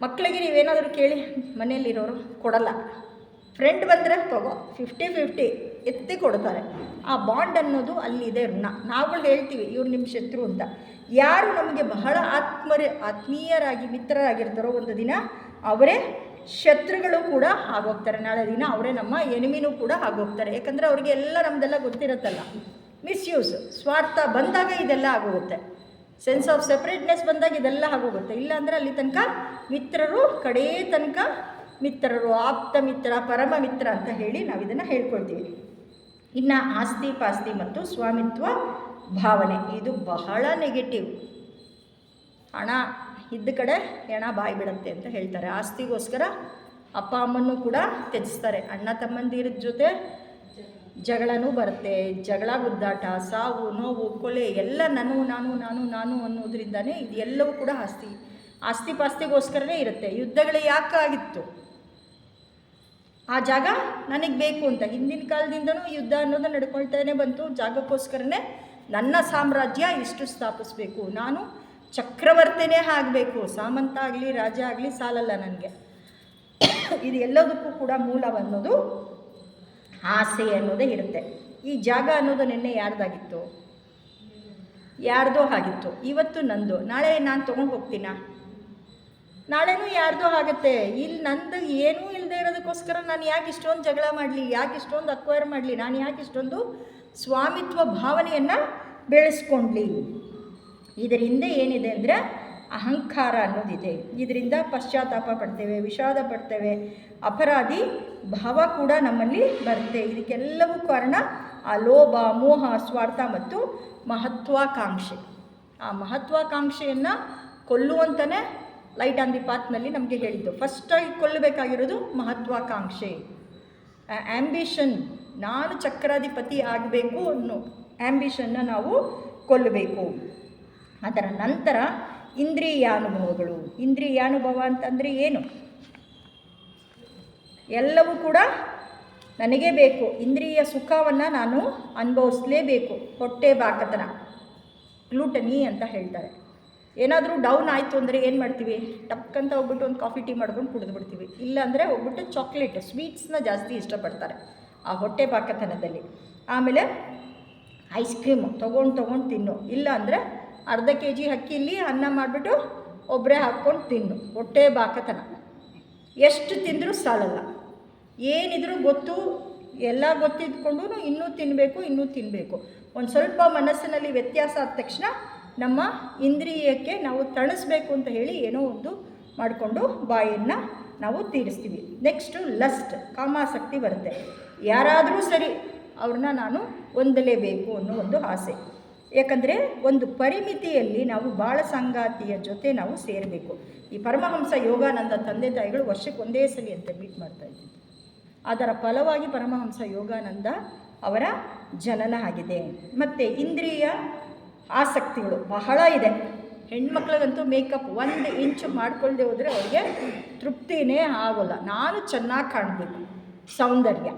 ಮಕ್ಕಳಿಗೆ ನೀವೇನಾದರೂ ಕೇಳಿ, ಮನೆಯಲ್ಲಿರೋರು ಕೊಡಲ್ಲ, ಫ್ರೆಂಡ್ ಬಂದರೆ ತಗೋ 50-50 ಎತ್ತಿ ಕೊಡ್ತಾರೆ. ಆ ಬಾಂಡ್ ಅನ್ನೋದು ಅಲ್ಲಿದೆ ಋಣ. ನಾವುಗಳು ಹೇಳ್ತೀವಿ ಇವ್ರು ನಿಮ್ಮ ಶತ್ರು ಅಂತ. ಯಾರು ನಮಗೆ ಬಹಳ ಆತ್ಮೀಯರಾಗಿ ಮಿತ್ರರಾಗಿರ್ತಾರೋ ಒಂದು ದಿನ ಅವರೇ ಶತ್ರುಗಳು ಕೂಡ ಆಗೋಗ್ತಾರೆ. ನಾಳೆ ದಿನ ಅವರೇ ನಮ್ಮ ಎನಿಮಿನೂ ಕೂಡ ಆಗೋಗ್ತಾರೆ. ಯಾಕಂದರೆ ಅವ್ರಿಗೆ ಎಲ್ಲ ನಮ್ಮದೆಲ್ಲ ಗೊತ್ತಿರುತ್ತಲ್ಲ. ಮಿಸ್ಯೂಸ್, ಸ್ವಾರ್ಥ ಬಂದಾಗ ಇದೆಲ್ಲ ಆಗೋಗುತ್ತೆ. ಸೆನ್ಸ್ ಆಫ್ ಸೆಪ್ರೇಟ್ನೆಸ್ ಬಂದಾಗ ಇದೆಲ್ಲ ಆಗೋಗುತ್ತೆ. ಇಲ್ಲಾಂದರೆ ಅಲ್ಲಿ ತನಕ ಮಿತ್ರರು, ಕಡೇ ತನಕ ಮಿತ್ರರು, ಆಪ್ತ ಮಿತ್ರ, ಪರಮ ಮಿತ್ರ ಅಂತ ಹೇಳಿ ನಾವು ಇದನ್ನು ಹೇಳ್ಕೊಳ್ತೀವಿ. ಇನ್ನು ಆಸ್ತಿ ಪಾಸ್ತಿ ಮತ್ತು ಸ್ವಾಮಿತ್ವ ಭಾವನೆ, ಇದು ಬಹಳ ನೆಗೆಟಿವ್. ಹಣ ಇದ್ದ ಕಡೆ ಹೆಣ ಬಾಯಿ ಬಿಡುತ್ತೆ ಅಂತ ಹೇಳ್ತಾರೆ. ಆಸ್ತಿಗೋಸ್ಕರ ಅಪ್ಪ ಅಮ್ಮನೂ ಕೂಡ ತ್ಯಜಿಸ್ತಾರೆ. ಅಣ್ಣ ತಮ್ಮಂದಿರ ಜೊತೆ ಜಗಳನೂ ಬರುತ್ತೆ, ಜಗಳ, ಗುದ್ದಾಟ, ಸಾವು, ನೋವು, ಕೊಲೆ ಎಲ್ಲ ನಾನು ಅನ್ನೋದ್ರಿಂದನೇ ಇದು ಎಲ್ಲವೂ ಕೂಡ ಆಸ್ತಿ ಪಾಸ್ತಿಗೋಸ್ಕರನೇ ಇರುತ್ತೆ. ಯುದ್ಧಗಳೇ ಯಾಕಾಗಿತ್ತು? ಆ ಜಾಗ ನನಗೆ ಬೇಕು ಅಂತ. ಹಿಂದಿನ ಕಾಲದಿಂದನೂ ಯುದ್ಧ ಅನ್ನೋದು ನಡ್ಕೊಳ್ತಾನೆ ಬಂತು. ಜಾಗಕ್ಕೋಸ್ಕರನೇ ನನ್ನ ಸಾಮ್ರಾಜ್ಯ ಇಷ್ಟು ಸ್ಥಾಪಿಸಬೇಕು, ನಾನು ಚಕ್ರವರ್ತಿನೇ ಆಗಬೇಕು, ಸಾಮಂತ ಆಗಲಿ ರಾಜ ಆಗಲಿ ಸಾಲಲ್ಲ ನನಗೆ. ಇದು ಎಲ್ಲದಕ್ಕೂ ಕೂಡ ಮೂಲವನ್ನೋದು ಆಸೆ ಅನ್ನೋದೇ ಇರುತ್ತೆ. ಈ ಜಾಗ ಅನ್ನೋದು ನಿನ್ನೆ ಯಾರ್ದಾಗಿತ್ತು? ಯಾರ್ದೋ ಆಗಿತ್ತು. ಇವತ್ತು ನಂದು, ನಾಳೆ ನಾನು ತೊಗೊಂಡು ಹೋಗ್ತೀನಾ? ನಾಳೆನೂ ಯಾರ್ದೋ ಆಗುತ್ತೆ. ಇಲ್ಲಿ ನಂದು ಏನೂ ಇಲ್ಲದೆ ಇರೋದಕ್ಕೋಸ್ಕರ ನಾನು ಯಾಕೆ ಇಷ್ಟೊಂದು ಜಗಳ ಮಾಡಲಿ, ಯಾಕೆ ಇಷ್ಟೊಂದು ಅಕ್ವೈರ್ ಮಾಡಲಿ, ನಾನು ಯಾಕೆ ಇಷ್ಟೊಂದು ಸ್ವಾಮಿತ್ವ ಭಾವನೆಯನ್ನು ಬೆಳೆಸ್ಕೊಂಡ್ಲಿ? ಇದರಿಂದ ಏನಿದೆ ಅಂದರೆ ಅಹಂಕಾರ ಅನ್ನೋದಿದೆ. ಇದರಿಂದ ಪಶ್ಚಾತ್ತಾಪ ಪಡ್ತೇವೆ, ವಿಷಾದ ಪಡ್ತೇವೆ, ಅಪರಾಧಿ ಭಾವ ಕೂಡ ನಮ್ಮಲ್ಲಿ ಬರುತ್ತೆ. ಇದಕ್ಕೆಲ್ಲವೂ ಕಾರಣ ಆ ಲೋಭ, ಮೋಹ, ಸ್ವಾರ್ಥ ಮತ್ತು ಮಹತ್ವಾಕಾಂಕ್ಷೆ. ಆ ಮಹತ್ವಾಕಾಂಕ್ಷೆಯನ್ನು ಕೊಲ್ಲುವಂತಲೇ ಲೈಟ್ ಆನ್ ದಿ ಪಾತ್ನಲ್ಲಿ ನಮಗೆ ಹೇಳಿದ್ದು. ಫಸ್ಟಾಗಿ ಕೊಲ್ಲಬೇಕಾಗಿರೋದು ಮಹತ್ವಾಕಾಂಕ್ಷೆ, ಆ್ಯಂಬಿಷನ್. ನಾನು ಚಕ್ರಾಧಿಪತಿ ಆಗಬೇಕು ಅನ್ನೋ ಆ್ಯಂಬಿಷನ್ನ ನಾವು ಕೊಲ್ಲಬೇಕು. ಅದರ ನಂತರ ಇಂದ್ರಿಯಾನುಭವಗಳು. ಇಂದ್ರಿಯಾನುಭವ ಅಂತಂದರೆ ಏನು? ಎಲ್ಲವೂ ಕೂಡ ನನಗೇ ಬೇಕು. ಇಂದ್ರಿಯ ಸುಖವನ್ನು ನಾನು ಅನುಭವಿಸಲೇಬೇಕು. ಹೊಟ್ಟೆ ಬಾಕತನ, ಗ್ಲೂಟನಿ ಅಂತ ಹೇಳ್ತಾರೆ. ಏನಾದರೂ ಡೌನ್ ಆಯಿತು ಅಂದರೆ ಏನು ಮಾಡ್ತೀವಿ? ಟಕ್ಕಂತ ಹೋಗ್ಬಿಟ್ಟು ಒಂದು ಕಾಫಿ ಟೀ ಮಾಡ್ಕೊಂಡು ಕುಡಿದ್ಬಿಡ್ತೀವಿ. ಇಲ್ಲಾಂದರೆ ಹೋಗ್ಬಿಟ್ಟು ಚಾಕ್ಲೇಟ್, ಸ್ವೀಟ್ಸ್ನ ಜಾಸ್ತಿ ಇಷ್ಟಪಡ್ತಾರೆ ಆ ಹೊಟ್ಟೆ ಬಾಕತನದಲ್ಲಿ. ಆಮೇಲೆ ಐಸ್ ಕ್ರೀಮು ತೊಗೊಂಡು ತಿನ್ನು. ಇಲ್ಲ ಅಂದರೆ ಅರ್ಧ kg ಅಕ್ಕಿಯಲ್ಲಿ ಅನ್ನ ಮಾಡಿಬಿಟ್ಟು ಒಬ್ಬರೇ ಹಾಕ್ಕೊಂಡು ತಿನ್ನು, ಹೊಟ್ಟೆ ಬಾಕತನ. ಎಷ್ಟು ತಿಂದರೂ ಸಾಲಲ್ಲ. ಏನಿದ್ರೂ ಗೊತ್ತು, ಎಲ್ಲ ಗೊತ್ತಿದ್ಕೊಂಡು ಇನ್ನೂ ತಿನ್ನಬೇಕು. ಒಂದು ಸ್ವಲ್ಪ ಮನಸ್ಸಿನಲ್ಲಿ ವ್ಯತ್ಯಾಸ ಆದ ತಕ್ಷಣ ನಮ್ಮ ಇಂದ್ರಿಯಕ್ಕೆ ನಾವು ತಣಿಸ್ಬೇಕು ಅಂತ ಹೇಳಿ ಏನೋ ಒಂದು ಮಾಡಿಕೊಂಡು ಬಾಯನ್ನು ನಾವು ತೀರಿಸ್ತೀವಿ. ನೆಕ್ಸ್ಟು ಲಸ್ಟ್, ಕಾಮಾಸಕ್ತಿ ಬರುತ್ತೆ. ಯಾರಾದರೂ ಸರಿ ಅವ್ರನ್ನ ನಾನು ಹೊಂದಲೇಬೇಕು ಅನ್ನೋ ಒಂದು ಆಸೆ. ಯಾಕಂದರೆ ಒಂದು ಪರಿಮಿತಿಯಲ್ಲಿ ನಾವು ಬಾಳ ಸಂಗಾತಿಯ ಜೊತೆ ನಾವು ಸೇರಬೇಕು. ಈ ಪರಮಹಂಸ ಯೋಗಾನಂದ ತಂದೆ ತಾಯಿಗಳು ವರ್ಷಕ್ಕೆ ಒಂದೇ ಸಲ ಅಂತ ಮೀಟ್ ಮಾಡ್ತಾಯಿದ್ವಿ. ಅದರ ಫಲವಾಗಿ ಪರಮಹಂಸ ಯೋಗಾನಂದ ಅವರ ಜನನ ಆಗಿದೆ. ಮತ್ತು ಇಂದ್ರಿಯ ಆಸಕ್ತಿಗಳು ಬಹಳ ಇದೆ. ಹೆಣ್ಮಕ್ಳಿಗಂತೂ ಮೇಕಪ್ 1 ಇಂಚು ಮಾಡ್ಕೊಳ್ಳದೆ ಹೋದರೆ ಅವ್ರಿಗೆ ತೃಪ್ತಿನೇ ಆಗೋಲ್ಲ. ನಾನು ಚೆನ್ನಾಗಿ ಕಾಣಬೇಕು, ಸೌಂದರ್ಯ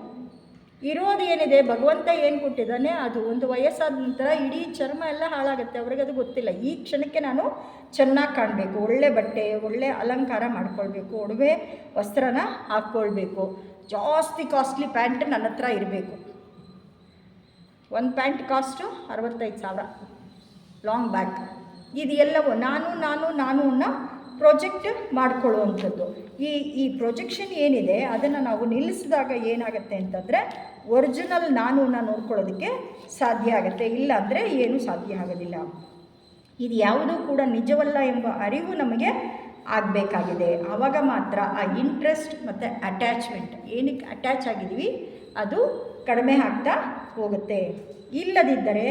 ಇರೋದು ಏನಿದೆ, ಭಗವಂತ ಏನು ಕೊಟ್ಟಿದ್ದಾನೆ ಅದು ಒಂದು ವಯಸ್ಸಾದ ನಂತರ ಇಡೀ ಚರ್ಮ ಎಲ್ಲ ಹಾಳಾಗುತ್ತೆ. ಅವ್ರಿಗೆ ಅದು ಗೊತ್ತಿಲ್ಲ. ಈ ಕ್ಷಣಕ್ಕೆ ನಾನು ಚೆನ್ನಾಗಿ ಕಾಣಬೇಕು, ಒಳ್ಳೆ ಬಟ್ಟೆ, ಒಳ್ಳೆ ಅಲಂಕಾರ ಮಾಡ್ಕೊಳ್ಬೇಕು, ಒಡವೆ ವಸ್ತ್ರನ ಹಾಕ್ಕೊಳ್ಬೇಕು, ಜಾಸ್ತಿ ಕಾಸ್ಟ್ಲಿ ಪ್ಯಾಂಟ್ ನನ್ನ ಹತ್ರ ಇರಬೇಕು. ಒಂದು ಪ್ಯಾಂಟ್ ಕಾಸ್ಟು 65,000, ಲಾಂಗ್ ಬ್ಯಾಕ್. ಇದು ಎಲ್ಲವೂ ನಾನು ಅನ್ನೋ ಪ್ರೊಜೆಕ್ಟ್ ಮಾಡ್ಕೊಳ್ಳುವಂಥದ್ದು. ಈ ಪ್ರೊಜೆಕ್ಷನ್ ಏನಿದೆ ಅದನ್ನು ನಾವು ನಿಲ್ಲಿಸಿದಾಗ ಏನಾಗುತ್ತೆ ಅಂತಂದರೆ ಒರಿಜಿನಲ್ ನಾನೂನ ನೋಡ್ಕೊಳ್ಳೋದಕ್ಕೆ ಸಾಧ್ಯ ಆಗುತ್ತೆ. ಇಲ್ಲ ಅಂದರೆ ಏನೂ ಸಾಧ್ಯ ಆಗೋದಿಲ್ಲ. ಇದು ಯಾವುದೂ ಕೂಡ ನಿಜವಲ್ಲ ಎಂಬ ಅರಿವು ನಮಗೆ ಆಗಬೇಕಾಗಿದೆ. ಆವಾಗ ಮಾತ್ರ ಆ ಇಂಟ್ರೆಸ್ಟ್ ಮತ್ತು ಅಟ್ಯಾಚ್ಮೆಂಟ್, ಏನಕ್ಕೆ ಅಟ್ಯಾಚ್ ಆಗಿದ್ದೀವಿ ಅದು ಕಡಿಮೆ ಆಗ್ತಾ ಹೋಗುತ್ತೆ. ಇಲ್ಲದಿದ್ದರೆ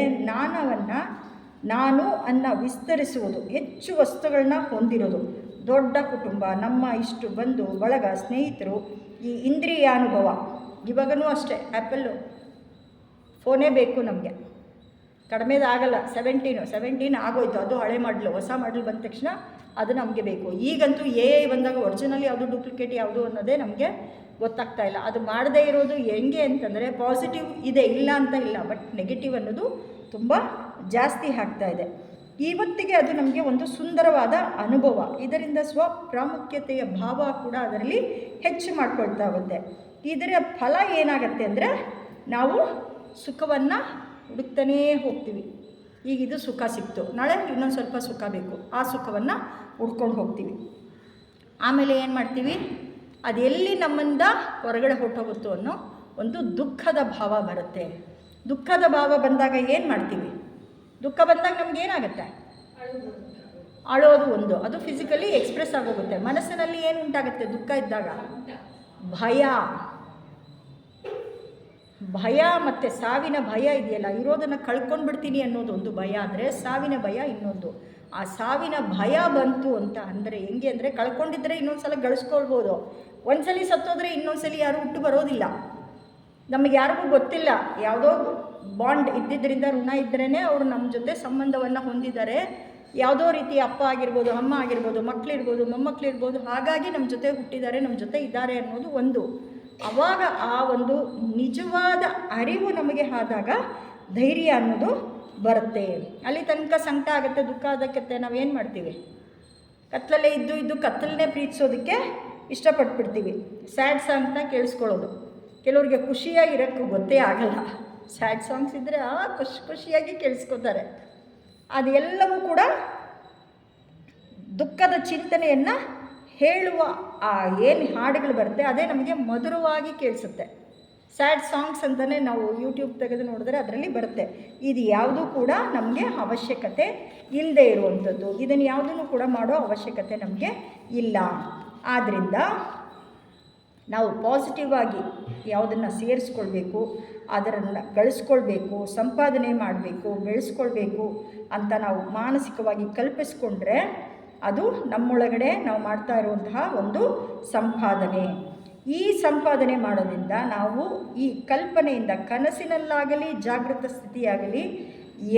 ನಾನು ಅನ್ನು ವಿಸ್ತರಿಸುವುದು, ಹೆಚ್ಚು ವಸ್ತುಗಳನ್ನ ಹೊಂದಿರೋದು, ದೊಡ್ಡ ಕುಟುಂಬ, ನಮ್ಮ ಇಷ್ಟು ಬಂಧು ಬಳಗ, ಸ್ನೇಹಿತರು, ಈ ಇಂದ್ರಿಯ ಅನುಭವ. ಇವಾಗನೂ ಅಷ್ಟೇ, ಆ್ಯಪಲ್ಲು ಫೋನೇ ಬೇಕು ನಮಗೆ, ಕಡಿಮೆದಾಗಲ್ಲ. 17 ಆಗೋಯ್ತು, ಅದು ಹಳೆ ಮಾಡಲು. ಹೊಸ ಮಾಡಲು ಬಂದ ತಕ್ಷಣ ಅದು ನಮಗೆ ಬೇಕು. ಈಗಂತೂ AI ಬಂದಾಗ ಒರಿಜಿನಲ್ ಯಾವುದು ಡೂಪ್ಲಿಕೇಟ್ ಯಾವುದು ಅನ್ನೋದೇ ನಮಗೆ ಗೊತ್ತಾಗ್ತಾ ಇಲ್ಲ. ಅದು ಮಾಡದೇ ಇರೋದು ಹೆಂಗೆ ಅಂತಂದರೆ, ಪಾಸಿಟಿವ್ ಇದೆ, ಇಲ್ಲ ಅಂತ ಇಲ್ಲ, ಬಟ್ ನೆಗೆಟಿವ್ ಅನ್ನೋದು ತುಂಬ ಜಾಸ್ತಿ ಆಗ್ತಾ ಇದೆ. ಇವತ್ತಿಗೆ ಅದು ನಮಗೆ ಒಂದು ಸುಂದರವಾದ ಅನುಭವ. ಇದರಿಂದ ಸ್ವಪ್ರಾಮುಖ್ಯತೆಯ ಭಾವ ಕೂಡ ಅದರಲ್ಲಿ ಹೆಚ್ಚು ಮಾಡ್ಕೊಳ್ತಾ ಹೋಗುತ್ತೆ. ಇದರ ಫಲ ಏನಾಗುತ್ತೆ ಅಂದರೆ, ನಾವು ಸುಖವನ್ನು ಹುಡುಕ್ತಾನೇ ಹೋಗ್ತೀವಿ. ಈಗ ಇದು ಸುಖ ಸಿಕ್ತು, ನಾಳೆ ಇನ್ನೊಂದು ಸ್ವಲ್ಪ ಸುಖ ಬೇಕು, ಆ ಸುಖವನ್ನು ಹುಡ್ಕೊಂಡು ಹೋಗ್ತೀವಿ. ಆಮೇಲೆ ಏನು ಮಾಡ್ತೀವಿ, ಅದೆಲ್ಲಿ ನಮ್ಮಿಂದ ಹೊರಗಡೆ ಹೊರಟೋಗುತ್ತೋ ಅನ್ನೋ ಒಂದು ದುಃಖದ ಭಾವ ಬರುತ್ತೆ. ದುಃಖದ ಭಾವ ಬಂದಾಗ ಏನು ಮಾಡ್ತೀವಿ, ದುಃಖ ಬಂದಾಗ ನಮಗೇನಾಗುತ್ತೆ, ಅಳೋದು ಒಂದು, ಅದು ಫಿಸಿಕಲಿ ಎಕ್ಸ್ಪ್ರೆಸ್ ಆಗೋಗುತ್ತೆ. ಮನಸ್ಸಿನಲ್ಲಿ ಏನು ಉಂಟಾಗುತ್ತೆ ದುಃಖ ಇದ್ದಾಗ, ಭಯ ಮತ್ತು ಸಾವಿನ ಭಯ ಇದೆಯಲ್ಲ, ಇರೋದನ್ನು ಕಳ್ಕೊಂಡು ಬಿಡ್ತೀನಿ ಅನ್ನೋದು ಒಂದು ಭಯ. ಆದರೆ ಸಾವಿನ ಭಯ ಇನ್ನೊಂದು. ಆ ಸಾವಿನ ಭಯ ಬಂತು ಅಂತ ಅಂದರೆ ಹೆಂಗೆ ಅಂದರೆ, ಕಳ್ಕೊಂಡಿದ್ದರೆ ಇನ್ನೊಂದು ಸಲ ಗಳಿಸ್ಕೊಳ್ಬೋದು, ಒಂದ್ಸಲಿ ಸತ್ತೋದ್ರೆ ಇನ್ನೊಂದ್ಸಲಿ ಯಾರೂ ಹುಟ್ಟು ಬರೋದಿಲ್ಲ. ನಮಗೆ ಯಾರಿಗೂ ಗೊತ್ತಿಲ್ಲ, ಯಾವುದೋ ಬಾಂಡ್ ಇದ್ದಿದ್ದರಿಂದ, ಋಣ ಇದ್ದರೇ ಅವರು ನಮ್ಮ ಜೊತೆ ಸಂಬಂಧವನ್ನು ಹೊಂದಿದ್ದಾರೆ. ಯಾವುದೋ ರೀತಿ ಅಪ್ಪ ಆಗಿರ್ಬೋದು, ಅಮ್ಮ ಆಗಿರ್ಬೋದು, ಮಕ್ಕಳಿರ್ಬೋದು, ಮೊಮ್ಮಕ್ಕಳಿರ್ಬೋದು, ಹಾಗಾಗಿ ನಮ್ಮ ಜೊತೆ ಹುಟ್ಟಿದ್ದಾರೆ, ನಮ್ಮ ಜೊತೆ ಇದ್ದಾರೆ ಅನ್ನೋದು ಒಂದು. ಆವಾಗ ಆ ಒಂದು ನಿಜವಾದ ಅರಿವು ನಮಗೆ ಆದಾಗ ಧೈರ್ಯ ಅನ್ನೋದು ಬರುತ್ತೆ. ಅಲ್ಲಿ ತನಕ ಸಂಕಟ ಆಗುತ್ತೆ, ದುಃಖ ಆದಕ್ಕೆ ನಾವೇನು ಮಾಡ್ತೀವಿ, ಕತ್ತಲಲ್ಲೇ ಇದ್ದು ಕತ್ತಲನ್ನೇ ಪ್ರೀತಿಸೋದಕ್ಕೆ ಇಷ್ಟಪಟ್ಬಿಡ್ತೀವಿ. ಸ್ಯಾಡ್ ಸಾಂಗ್ನ ಕೇಳಿಸ್ಕೊಳ್ಳೋದು. ಕೆಲವ್ರಿಗೆ ಖುಷಿಯಾಗಿರೋಕ್ಕೆ ಗೊತ್ತೇ ಆಗಲ್ಲ. ಸ್ಯಾಡ್ ಸಾಂಗ್ಸ್ ಇದ್ದರೆ ಖುಷಿಯಾಗಿ ಕೇಳಿಸ್ಕೊತಾರೆ. ಅದೆಲ್ಲವೂ ಕೂಡ ದುಃಖದ ಚಿಂತನೆಯನ್ನು ಹೇಳುವ ಆ ಏನು ಹಾಡುಗಳು ಬರುತ್ತೆ ಅದೇ ನಮಗೆ ಮಧುರವಾಗಿ ಕೇಳಿಸುತ್ತೆ. ಸ್ಯಾಡ್ ಸಾಂಗ್ಸ್ ಅಂತಲೇ ನಾವು ಯೂಟ್ಯೂಬ್ ತೆಗೆದು ನೋಡಿದ್ರೆ ಅದರಲ್ಲಿ ಬರುತ್ತೆ. ಇದು ಯಾವುದೂ ಕೂಡ ನಮಗೆ ಅವಶ್ಯಕತೆ ಇಲ್ಲದೆ ಇರುವಂಥದ್ದು. ಇದನ್ನು ಯಾವುದನ್ನು ಕೂಡ ಮಾಡೋ ಅವಶ್ಯಕತೆ ನಮಗೆ ಇಲ್ಲ. ಆದ್ದರಿಂದ ನಾವು ಪಾಸಿಟಿವ್ ಆಗಿ ಯಾವುದನ್ನು ಸೇರಿಸ್ಕೊಳ್ಬೇಕು, ಅದನ್ನು ಗಳಿಸ್ಕೊಳ್ಬೇಕು, ಸಂಪಾದನೆ ಮಾಡಬೇಕು, ಬೆಳೆಸ್ಕೊಳ್ಬೇಕು ಅಂತ ನಾವು ಮಾನಸಿಕವಾಗಿ ಕಲ್ಪಿಸ್ಕೊಂಡ್ರೆ ಅದು ನಮ್ಮೊಳಗಡೆ ನಾವು ಮಾಡ್ತಾ ಇರುವಂತಹ ಒಂದು ಸಂಪಾದನೆ. ಈ ಸಂಪಾದನೆ ಮಾಡೋದ್ರಿಂದ ನಾವು ಈ ಕಲ್ಪನೆಯಿಂದ ಕನಸಿನಲ್ಲಾಗಲಿ ಜಾಗೃತ ಸ್ಥಿತಿಯಾಗಲಿ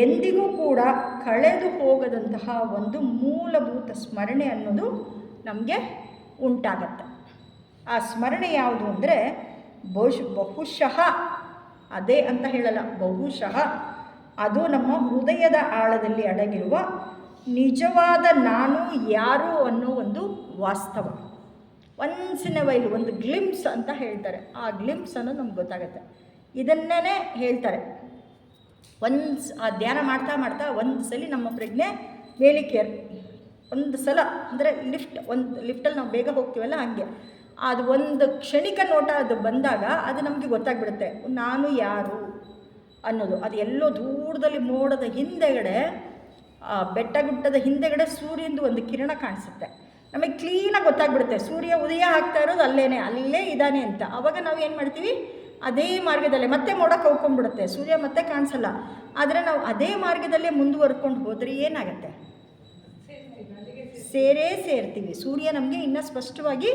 ಎಂದಿಗೂ ಕೂಡ ಕಳೆದು ಹೋಗದಂತಹ ಒಂದು ಮೂಲಭೂತ ಸ್ಮರಣೆ ಅನ್ನೋದು ನಮಗೆ ಉಂಟಾಗತ್ತೆ. ಆ ಸ್ಮರಣೆ ಯಾವುದು ಅಂದರೆ ಬಹುಶಃ, ಅದೇ ಅಂತ ಹೇಳಲ್ಲ, ಬಹುಶಃ ಅದು ನಮ್ಮ ಹೃದಯದ ಆಳದಲ್ಲಿ ಅಡಗಿರುವ ನಿಜವಾದ ನಾನು ಯಾರು ಅನ್ನೋ ಒಂದು ವಾಸ್ತವ. ಒನ್ಸ್ ಇನ್ ಎ ವೈಲ್ ಒಂದು ಗ್ಲಿಮ್ಸ್ ಅಂತ ಹೇಳ್ತಾರೆ. ಆ ಗ್ಲಿಮ್ಸ್ ಅನ್ನೋದು ನಮ್ಗೆ ಗೊತ್ತಾಗುತ್ತೆ. ಇದನ್ನೇ ಹೇಳ್ತಾರೆ, ಆ ಧ್ಯಾನ ಮಾಡ್ತಾ ಮಾಡ್ತಾ ಒಂದು ಸಲ ನಮ್ಮ ಪ್ರಜ್ಞೆ ಮೇಲಿಕ್ಕೆ ಒಂದು ಸಲ ಅಂದರೆ ಲಿಫ್ಟಲ್ಲಿ ನಾವು ಬೇಗ ಹೋಗ್ತೀವಲ್ಲ ಹಾಗೆ ಅದು ಒಂದು ಕ್ಷಣಿಕ ನೋಟ ಅದು ಬಂದಾಗ ಅದು ನಮಗೆ ಗೊತ್ತಾಗ್ಬಿಡುತ್ತೆ ನಾನು ಯಾರು ಅನ್ನೋದು. ಅದು ಎಲ್ಲೋ ದೂರದಲ್ಲಿ ಮೋಡದ ಹಿಂದೆಗಡೆ, ಬೆಟ್ಟ ಗುಡ್ಡದ ಹಿಂದೆಗಡೆ ಸೂರ್ಯಂದು ಒಂದು ಕಿರಣ ಕಾಣಿಸುತ್ತೆ. ನಮಗೆ ಕ್ಲೀನಾಗಿ ಗೊತ್ತಾಗ್ಬಿಡುತ್ತೆ ಸೂರ್ಯ ಉದಯ ಆಗ್ತಾ ಇರೋದು ಅಲ್ಲೇ ಇದ್ದಾನೆ ಅಂತ. ಆವಾಗ ನಾವು ಏನು ಮಾಡ್ತೀವಿ, ಅದೇ ಮಾರ್ಗದಲ್ಲೇ ಮತ್ತೆ ಮೋಡ ಕವ್ಕೊಂಡ್ಬಿಡುತ್ತೆ, ಸೂರ್ಯ ಮತ್ತೆ ಕಾಣಿಸಲ್ಲ. ಆದರೆ ನಾವು ಅದೇ ಮಾರ್ಗದಲ್ಲೇ ಮುಂದುವರ್ಕೊಂಡು ಹೋದರೆ ಏನಾಗುತ್ತೆ, ಸೇರ್ತೀವಿ. ಸೂರ್ಯ ನಮಗೆ ಇನ್ನೂ ಸ್ಪಷ್ಟವಾಗಿ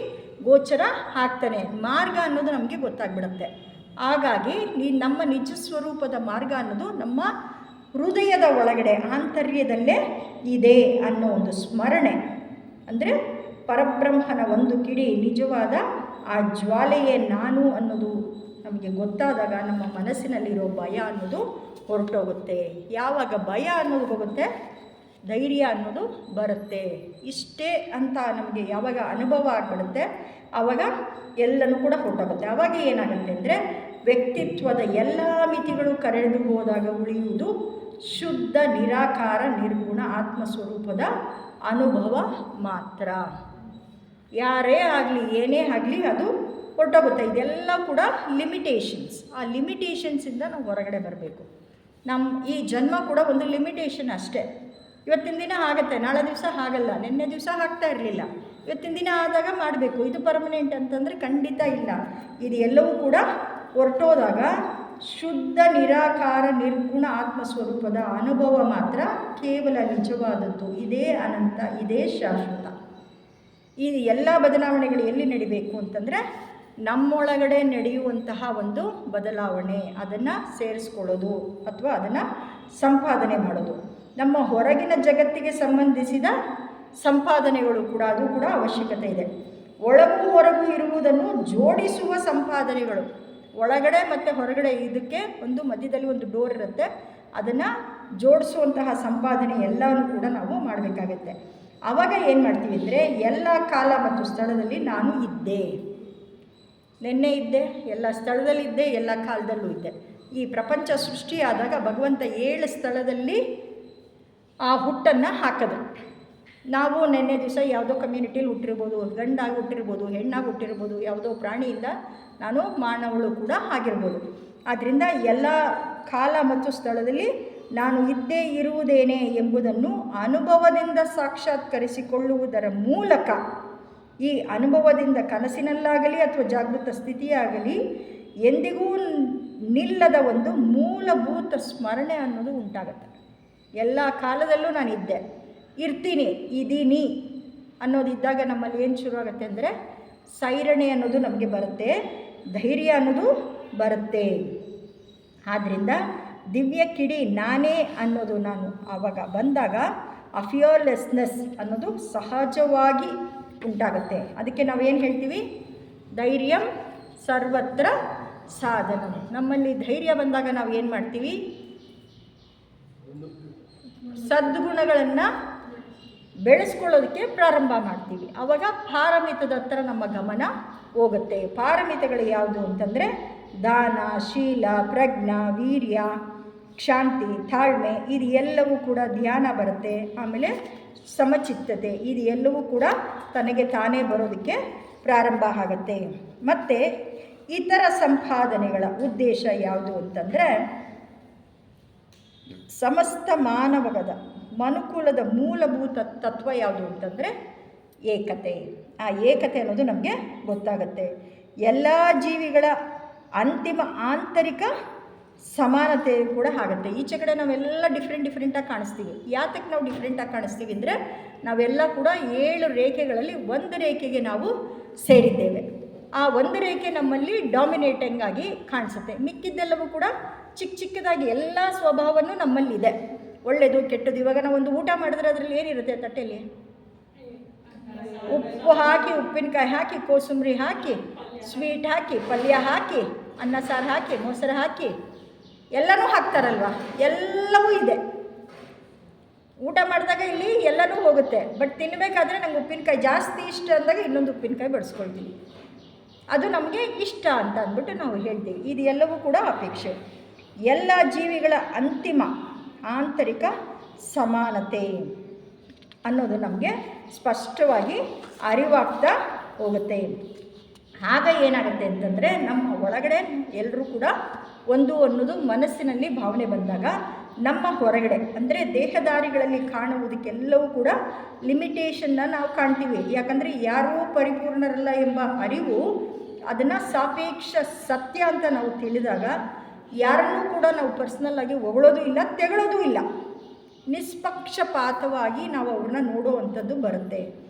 ಗೋಚರ ಆಗ್ತಾನೆ, ಮಾರ್ಗ ಅನ್ನೋದು ನಮಗೆ ಗೊತ್ತಾಗ್ಬಿಡುತ್ತೆ. ಹಾಗಾಗಿ ನಮ್ಮ ನಿಜ ಸ್ವರೂಪದ ಮಾರ್ಗ ಅನ್ನೋದು ನಮ್ಮ ಹೃದಯದ ಒಳಗಡೆ ಆಂತರ್ಯದಲ್ಲೇ ಇದೆ ಅನ್ನೋ ಒಂದು ಸ್ಮರಣೆ, ಅಂದರೆ ಪರಬ್ರಹ್ಮನ ಒಂದು ಕಿಡಿ ನಿಜವಾದ ಆ ಜ್ವಾಲೆಯೇ ನಾನು ಅನ್ನೋದು ನಮಗೆ ಗೊತ್ತಾದಾಗ ನಮ್ಮ ಮನಸ್ಸಿನಲ್ಲಿರೋ ಭಯ ಅನ್ನೋದು ಹೊರಟೋಗುತ್ತೆ. ಯಾವಾಗ ಭಯ ಅನ್ನೋದು ಹೋಗುತ್ತೆ, ಧೈರ್ಯ ಅನ್ನೋದು ಬರುತ್ತೆ. ಇಷ್ಟೇ ಅಂತ ನಮಗೆ ಯಾವಾಗ ಅನುಭವ ಆಗಿಬಿಡುತ್ತೆ, ಆವಾಗ ಎಲ್ಲನೂ ಕೂಡ ಹೊರಟೋಗುತ್ತೆ. ಆವಾಗ ಏನಾಗುತ್ತೆ ಅಂದರೆ ವ್ಯಕ್ತಿತ್ವದ ಎಲ್ಲ ಮಿತಿಗಳು ಕರೆದು ಹೋದಾಗ ಉಳಿಯುವುದು ಶುದ್ಧ ನಿರಾಕಾರ ನಿರ್ಗುಣ ಆತ್ಮಸ್ವರೂಪದ ಅನುಭವ ಮಾತ್ರ. ಯಾರೇ ಆಗಲಿ ಏನೇ ಆಗಲಿ ಅದು ಹೊರಟೋಗುತ್ತೆ. ಇದೆಲ್ಲ ಕೂಡ ಲಿಮಿಟೇಷನ್ಸ್. ಆ ಲಿಮಿಟೇಷನ್ಸಿಂದ ನಾವು ಹೊರಗಡೆ ಬರಬೇಕು. ಈ ಜನ್ಮ ಕೂಡ ಒಂದು ಲಿಮಿಟೇಷನ್ ಅಷ್ಟೇ. ಇವತ್ತಿನ ದಿನ ಆಗುತ್ತೆ, ನಾಳೆ ದಿವಸ ಆಗಲ್ಲ, ನಿನ್ನೆ ದಿವಸ ಆಗ್ತಾ ಇರಲಿಲ್ಲ, ಇವತ್ತಿನ ದಿನ ಆದಾಗ ಮಾಡಬೇಕು. ಇದು ಪರ್ಮನೆಂಟ್ ಅಂತಂದರೆ ಖಂಡಿತ ಇಲ್ಲ. ಇದು ಎಲ್ಲವೂ ಕೂಡ ಹೊರಟೋದಾಗ ಶುದ್ಧ ನಿರಾಕಾರ ನಿರ್ಗುಣ ಆತ್ಮಸ್ವರೂಪದ ಅನುಭವ ಮಾತ್ರ ಕೇವಲ ನಿಜವಾದದ್ದು. ಇದೇ ಅನಂತ, ಇದೇ ಶಾಶ್ವತ. ಈ ಎಲ್ಲ ಬದಲಾವಣೆಗಳು ಎಲ್ಲಿ ನಡಿಬೇಕು ಅಂತಂದರೆ ನಮ್ಮೊಳಗಡೆ ನಡೆಯುವಂತಹ ಒಂದು ಬದಲಾವಣೆ, ಅದನ್ನು ಸೇರಿಸ್ಕೊಳ್ಳೋದು ಅಥವಾ ಅದನ್ನು ಸಂಪಾದನೆ ಮಾಡೋದು. ನಮ್ಮ ಹೊರಗಿನ ಜಗತ್ತಿಗೆ ಸಂಬಂಧಿಸಿದ ಸಂಪಾದನೆಗಳು ಕೂಡ ಅದು ಕೂಡ ಅವಶ್ಯಕತೆ ಇದೆ. ಒಳಗೂ ಹೊರಗೂ ಇರುವುದನ್ನು ಜೋಡಿಸುವ ಸಂಪಾದನೆಗಳು, ಒಳಗಡೆ ಮತ್ತು ಹೊರಗಡೆ ಇದಕ್ಕೆ ಒಂದು ಮಧ್ಯದಲ್ಲಿ ಒಂದು ಡೋರ್ ಇರುತ್ತೆ, ಅದನ್ನು ಜೋಡಿಸುವಂತಹ ಸಂಪಾದನೆ ಎಲ್ಲವೂ ಕೂಡ ನಾವು ಮಾಡಬೇಕಾಗತ್ತೆ. ಆವಾಗ ಏನು ಮಾಡ್ತೀವಿ ಅಂದರೆ ಎಲ್ಲ ಕಾಲ ಮತ್ತು ಸ್ಥಳದಲ್ಲಿ ನಾನು ಇದ್ದೆ, ನಿನ್ನೆ ಇದ್ದೆ, ಎಲ್ಲ ಸ್ಥಳದಲ್ಲಿದ್ದೆ, ಎಲ್ಲ ಕಾಲದಲ್ಲೂ ಇದ್ದೆ. ಈ ಪ್ರಪಂಚ ಸೃಷ್ಟಿಯಾದಾಗ ಭಗವಂತ 7 ಸ್ಥಳದಲ್ಲಿ ಆ ಹುಟ್ಟನ್ನು ಹಾಕೋದು. ನಾವು ನಿನ್ನೆ ದಿವಸ ಯಾವುದೋ ಕಮ್ಯುನಿಟೀಲಿ ಹುಟ್ಟಿರ್ಬೋದು, ಗಂಡಾಗಿ ಹುಟ್ಟಿರ್ಬೋದು, ಹೆಣ್ಣಾಗಿ ಹುಟ್ಟಿರ್ಬೋದು, ಯಾವುದೋ ಪ್ರಾಣಿಯಿಂದ ನಾನು ಮಾನವಳು ಕೂಡ ಆಗಿರ್ಬೋದು. ಆದ್ದರಿಂದ ಎಲ್ಲ ಕಾಲ ಮತ್ತು ಸ್ಥಳದಲ್ಲಿ ನಾನು ಇದ್ದೇ ಇರುವುದೇನೆ ಎಂಬುದನ್ನು ಅನುಭವದಿಂದ ಸಾಕ್ಷಾತ್ಕರಿಸಿಕೊಳ್ಳುವುದರ ಮೂಲಕ, ಈ ಅನುಭವದಿಂದ ಕನಸಿನಲ್ಲಾಗಲಿ ಅಥವಾ ಜಾಗೃತ ಸ್ಥಿತಿಯಾಗಲಿ ಎಂದಿಗೂ ನಿಲ್ಲದ ಒಂದು ಮೂಲಭೂತ ಸ್ಮರಣೆ ಅನ್ನೋದು ಉಂಟಾಗುತ್ತೆ. ಎಲ್ಲ ಕಾಲದಲ್ಲೂ ನಾನಿದ್ದೆ, ಇರ್ತೀನಿ, ಇದ್ದೀನಿ ಅನ್ನೋದಿದ್ದಾಗ ನಮ್ಮಲ್ಲಿ ಏನು ಶುರುವಾಗುತ್ತೆ ಅಂದರೆ ಸೈರಣೆ ಅನ್ನೋದು ನಮಗೆ ಬರುತ್ತೆ, ಧೈರ್ಯ ಅನ್ನೋದು ಬರುತ್ತೆ. ಆದ್ದರಿಂದ ದಿವ್ಯ ಕಿಡಿ ನಾನೇ ಅನ್ನೋದು ನಾನು ಆವಾಗ ಬಂದಾಗ ಆ ಫಿಯರ್ಲೆಸ್ನೆಸ್ ಅನ್ನೋದು ಸಹಜವಾಗಿ ಉಂಟಾಗುತ್ತೆ. ಅದಕ್ಕೆ ನಾವೇನು ಹೇಳ್ತೀವಿ, ಧೈರ್ಯಂ ಸರ್ವತ್ರ ಸಾಧನ. ನಮ್ಮಲ್ಲಿ ಧೈರ್ಯ ಬಂದಾಗ ನಾವು ಏನು ಮಾಡ್ತೀವಿ, ಸದ್ಗುಣಗಳನ್ನು ಬೆಳೆಸ್ಕೊಳ್ಳೋದಕ್ಕೆ ಪ್ರಾರಂಭ ಮಾಡ್ತೀವಿ. ಆವಾಗ ಪಾರಮಿತದ ಹತ್ರ ನಮ್ಮ ಗಮನ ಹೋಗುತ್ತೆ. ಪಾರಮಿತಗಳು ಯಾವುದು ಅಂತಂದರೆ ದಾನ, ಶೀಲ, ಪ್ರಜ್ಞಾ, ವೀರ್ಯ, ಶಾಂತಿ, ತಾಳ್ಮೆ, ಇದು ಎಲ್ಲವೂ ಕೂಡ ಧ್ಯಾನ ಬರುತ್ತೆ. ಆಮೇಲೆ ಸಮಚಿತ್ತತೆ, ಇದು ಎಲ್ಲವೂ ಕೂಡ ತನಗೆ ತಾನೇ ಬರೋದಕ್ಕೆ ಪ್ರಾರಂಭ ಆಗುತ್ತೆ. ಮತ್ತು ಇತರ ಸಂಪಾದನೆಗಳ ಉದ್ದೇಶ ಯಾವುದು ಅಂತಂದರೆ ಸಮಸ್ತ ಮಾನವಗದ ಮನುಕುಲದ ಮೂಲಭೂತ ತತ್ವ ಯಾವುದು ಅಂತಂದರೆ ಏಕತೆ. ಆ ಏಕತೆ ಅನ್ನೋದು ನಮಗೆ ಗೊತ್ತಾಗುತ್ತೆ. ಎಲ್ಲ ಜೀವಿಗಳ ಅಂತಿಮ ಆಂತರಿಕ ಸಮಾನತೆ ಕೂಡ ಆಗುತ್ತೆ. ಈಚೆ ಕಡೆ ನಾವೆಲ್ಲ ಡಿಫ್ರೆಂಟಾಗಿ ಕಾಣಿಸ್ತೀವಿ. ಯಾತಕ್ಕೆ ನಾವು ಡಿಫ್ರೆಂಟಾಗಿ ಕಾಣಿಸ್ತೀವಿ ಅಂದರೆ ನಾವೆಲ್ಲ ಕೂಡ 7 ರೇಖೆಗಳಲ್ಲಿ ಒಂದು ರೇಖೆಗೆ ನಾವು ಸೇರಿದ್ದೇವೆ. ಆ ಒಂದು ರೇಖೆ ನಮ್ಮಲ್ಲಿ ಡಾಮಿನೇಟಿಂಗ್ ಆಗಿ ಕಾಣಿಸುತ್ತೆ. ಮಿಕ್ಕಿದ್ದೆಲ್ಲವೂ ಕೂಡ ಚಿಕ್ಕದಾಗಿ ಎಲ್ಲ ಸ್ವಭಾವನೂ ನಮ್ಮಲ್ಲಿದೆ, ಒಳ್ಳೆಯದು ಕೆಟ್ಟದ್ದು. ಇವಾಗ ನಾವು ಒಂದು ಊಟ ಮಾಡಿದ್ರೆ ಅದರಲ್ಲಿ ಏನಿರುತ್ತೆ ತಟ್ಟೆಯಲ್ಲಿ, ಉಪ್ಪು ಹಾಕಿ, ಉಪ್ಪಿನಕಾಯಿ ಹಾಕಿ, ಕೋಸಂಬರಿ ಹಾಕಿ, ಸ್ವೀಟ್ ಹಾಕಿ, ಪಲ್ಯ ಹಾಕಿ, ಅನ್ನ ಸಾರು ಹಾಕಿ, ಮೊಸರು ಹಾಕಿ, ಎಲ್ಲನೂ ಹಾಕ್ತಾರಲ್ವ, ಎಲ್ಲವೂ ಇದೆ. ಊಟ ಮಾಡಿದಾಗ ಇಲ್ಲಿ ಎಲ್ಲನೂ ಹೋಗುತ್ತೆ. ಬಟ್ ತಿನ್ನಬೇಕಾದ್ರೆ ನಂಗೆ ಉಪ್ಪಿನಕಾಯಿ ಜಾಸ್ತಿ ಇಷ್ಟ ಅಂದಾಗ ಇನ್ನೊಂದು ಉಪ್ಪಿನಕಾಯಿ ಬಡಿಸ್ಕೊಳ್ತೀವಿ. ಅದು ನಮಗೆ ಇಷ್ಟ ಅಂತ ಅಂದ್ಬಿಟ್ಟು ನಾವು ಹೇಳ್ತೀವಿ. ಇದು ಎಲ್ಲವೂ ಕೂಡ ಅಪೇಕ್ಷೆ. ಎಲ್ಲ ಜೀವಿಗಳ ಅಂತಿಮ ಆಂತರಿಕ ಸಮಾನತೆ. ಅನ್ನೋದು ನಮಗೆ ಸ್ಪಷ್ಟವಾಗಿ ಅರಿವಾಗ್ತಾ ಹೋಗುತ್ತೆ. ಆಗ ಏನಾಗುತ್ತೆ ಅಂತಂದರೆ ನಮ್ಮ ಒಳಗಡೆ ಎಲ್ಲರೂ ಕೂಡ ಒಂದು ಅನ್ನೋದು ಮನಸ್ಸಿನಲ್ಲಿ ಭಾವನೆ ಬಂದಾಗ ನಮ್ಮ ಹೊರಗಡೆ ಅಂದರೆ ದೇಹದಾರಿಗಳಲ್ಲಿ ಕಾಣುವುದಕ್ಕೆಲ್ಲವೂ ಕೂಡ ಲಿಮಿಟೇಷನ್ನ ನಾವು ಕಾಣ್ತೀವಿ. ಯಾಕಂದರೆ ಯಾರೂ ಪರಿಪೂರ್ಣರಲ್ಲ ಎಂಬ ಅರಿವು ಅದನ್ನು ಸಾಪೇಕ್ಷ ಸತ್ಯ ಅಂತ ನಾವು ತಿಳಿದಾಗ ಯಾರನ್ನೂ ಕೂಡ ನಾವು ಪರ್ಸ್ನಲ್ಲಾಗಿ ಹೊಗಳೋದು ಇಲ್ಲ, ತೆಗಳೋದು ಇಲ್ಲ. ನಿಷ್ಪಕ್ಷಪಾತವಾಗಿ ನಾವು ಅವ್ರನ್ನ ನೋಡುವಂಥದ್ದು ಬರುತ್ತೆ.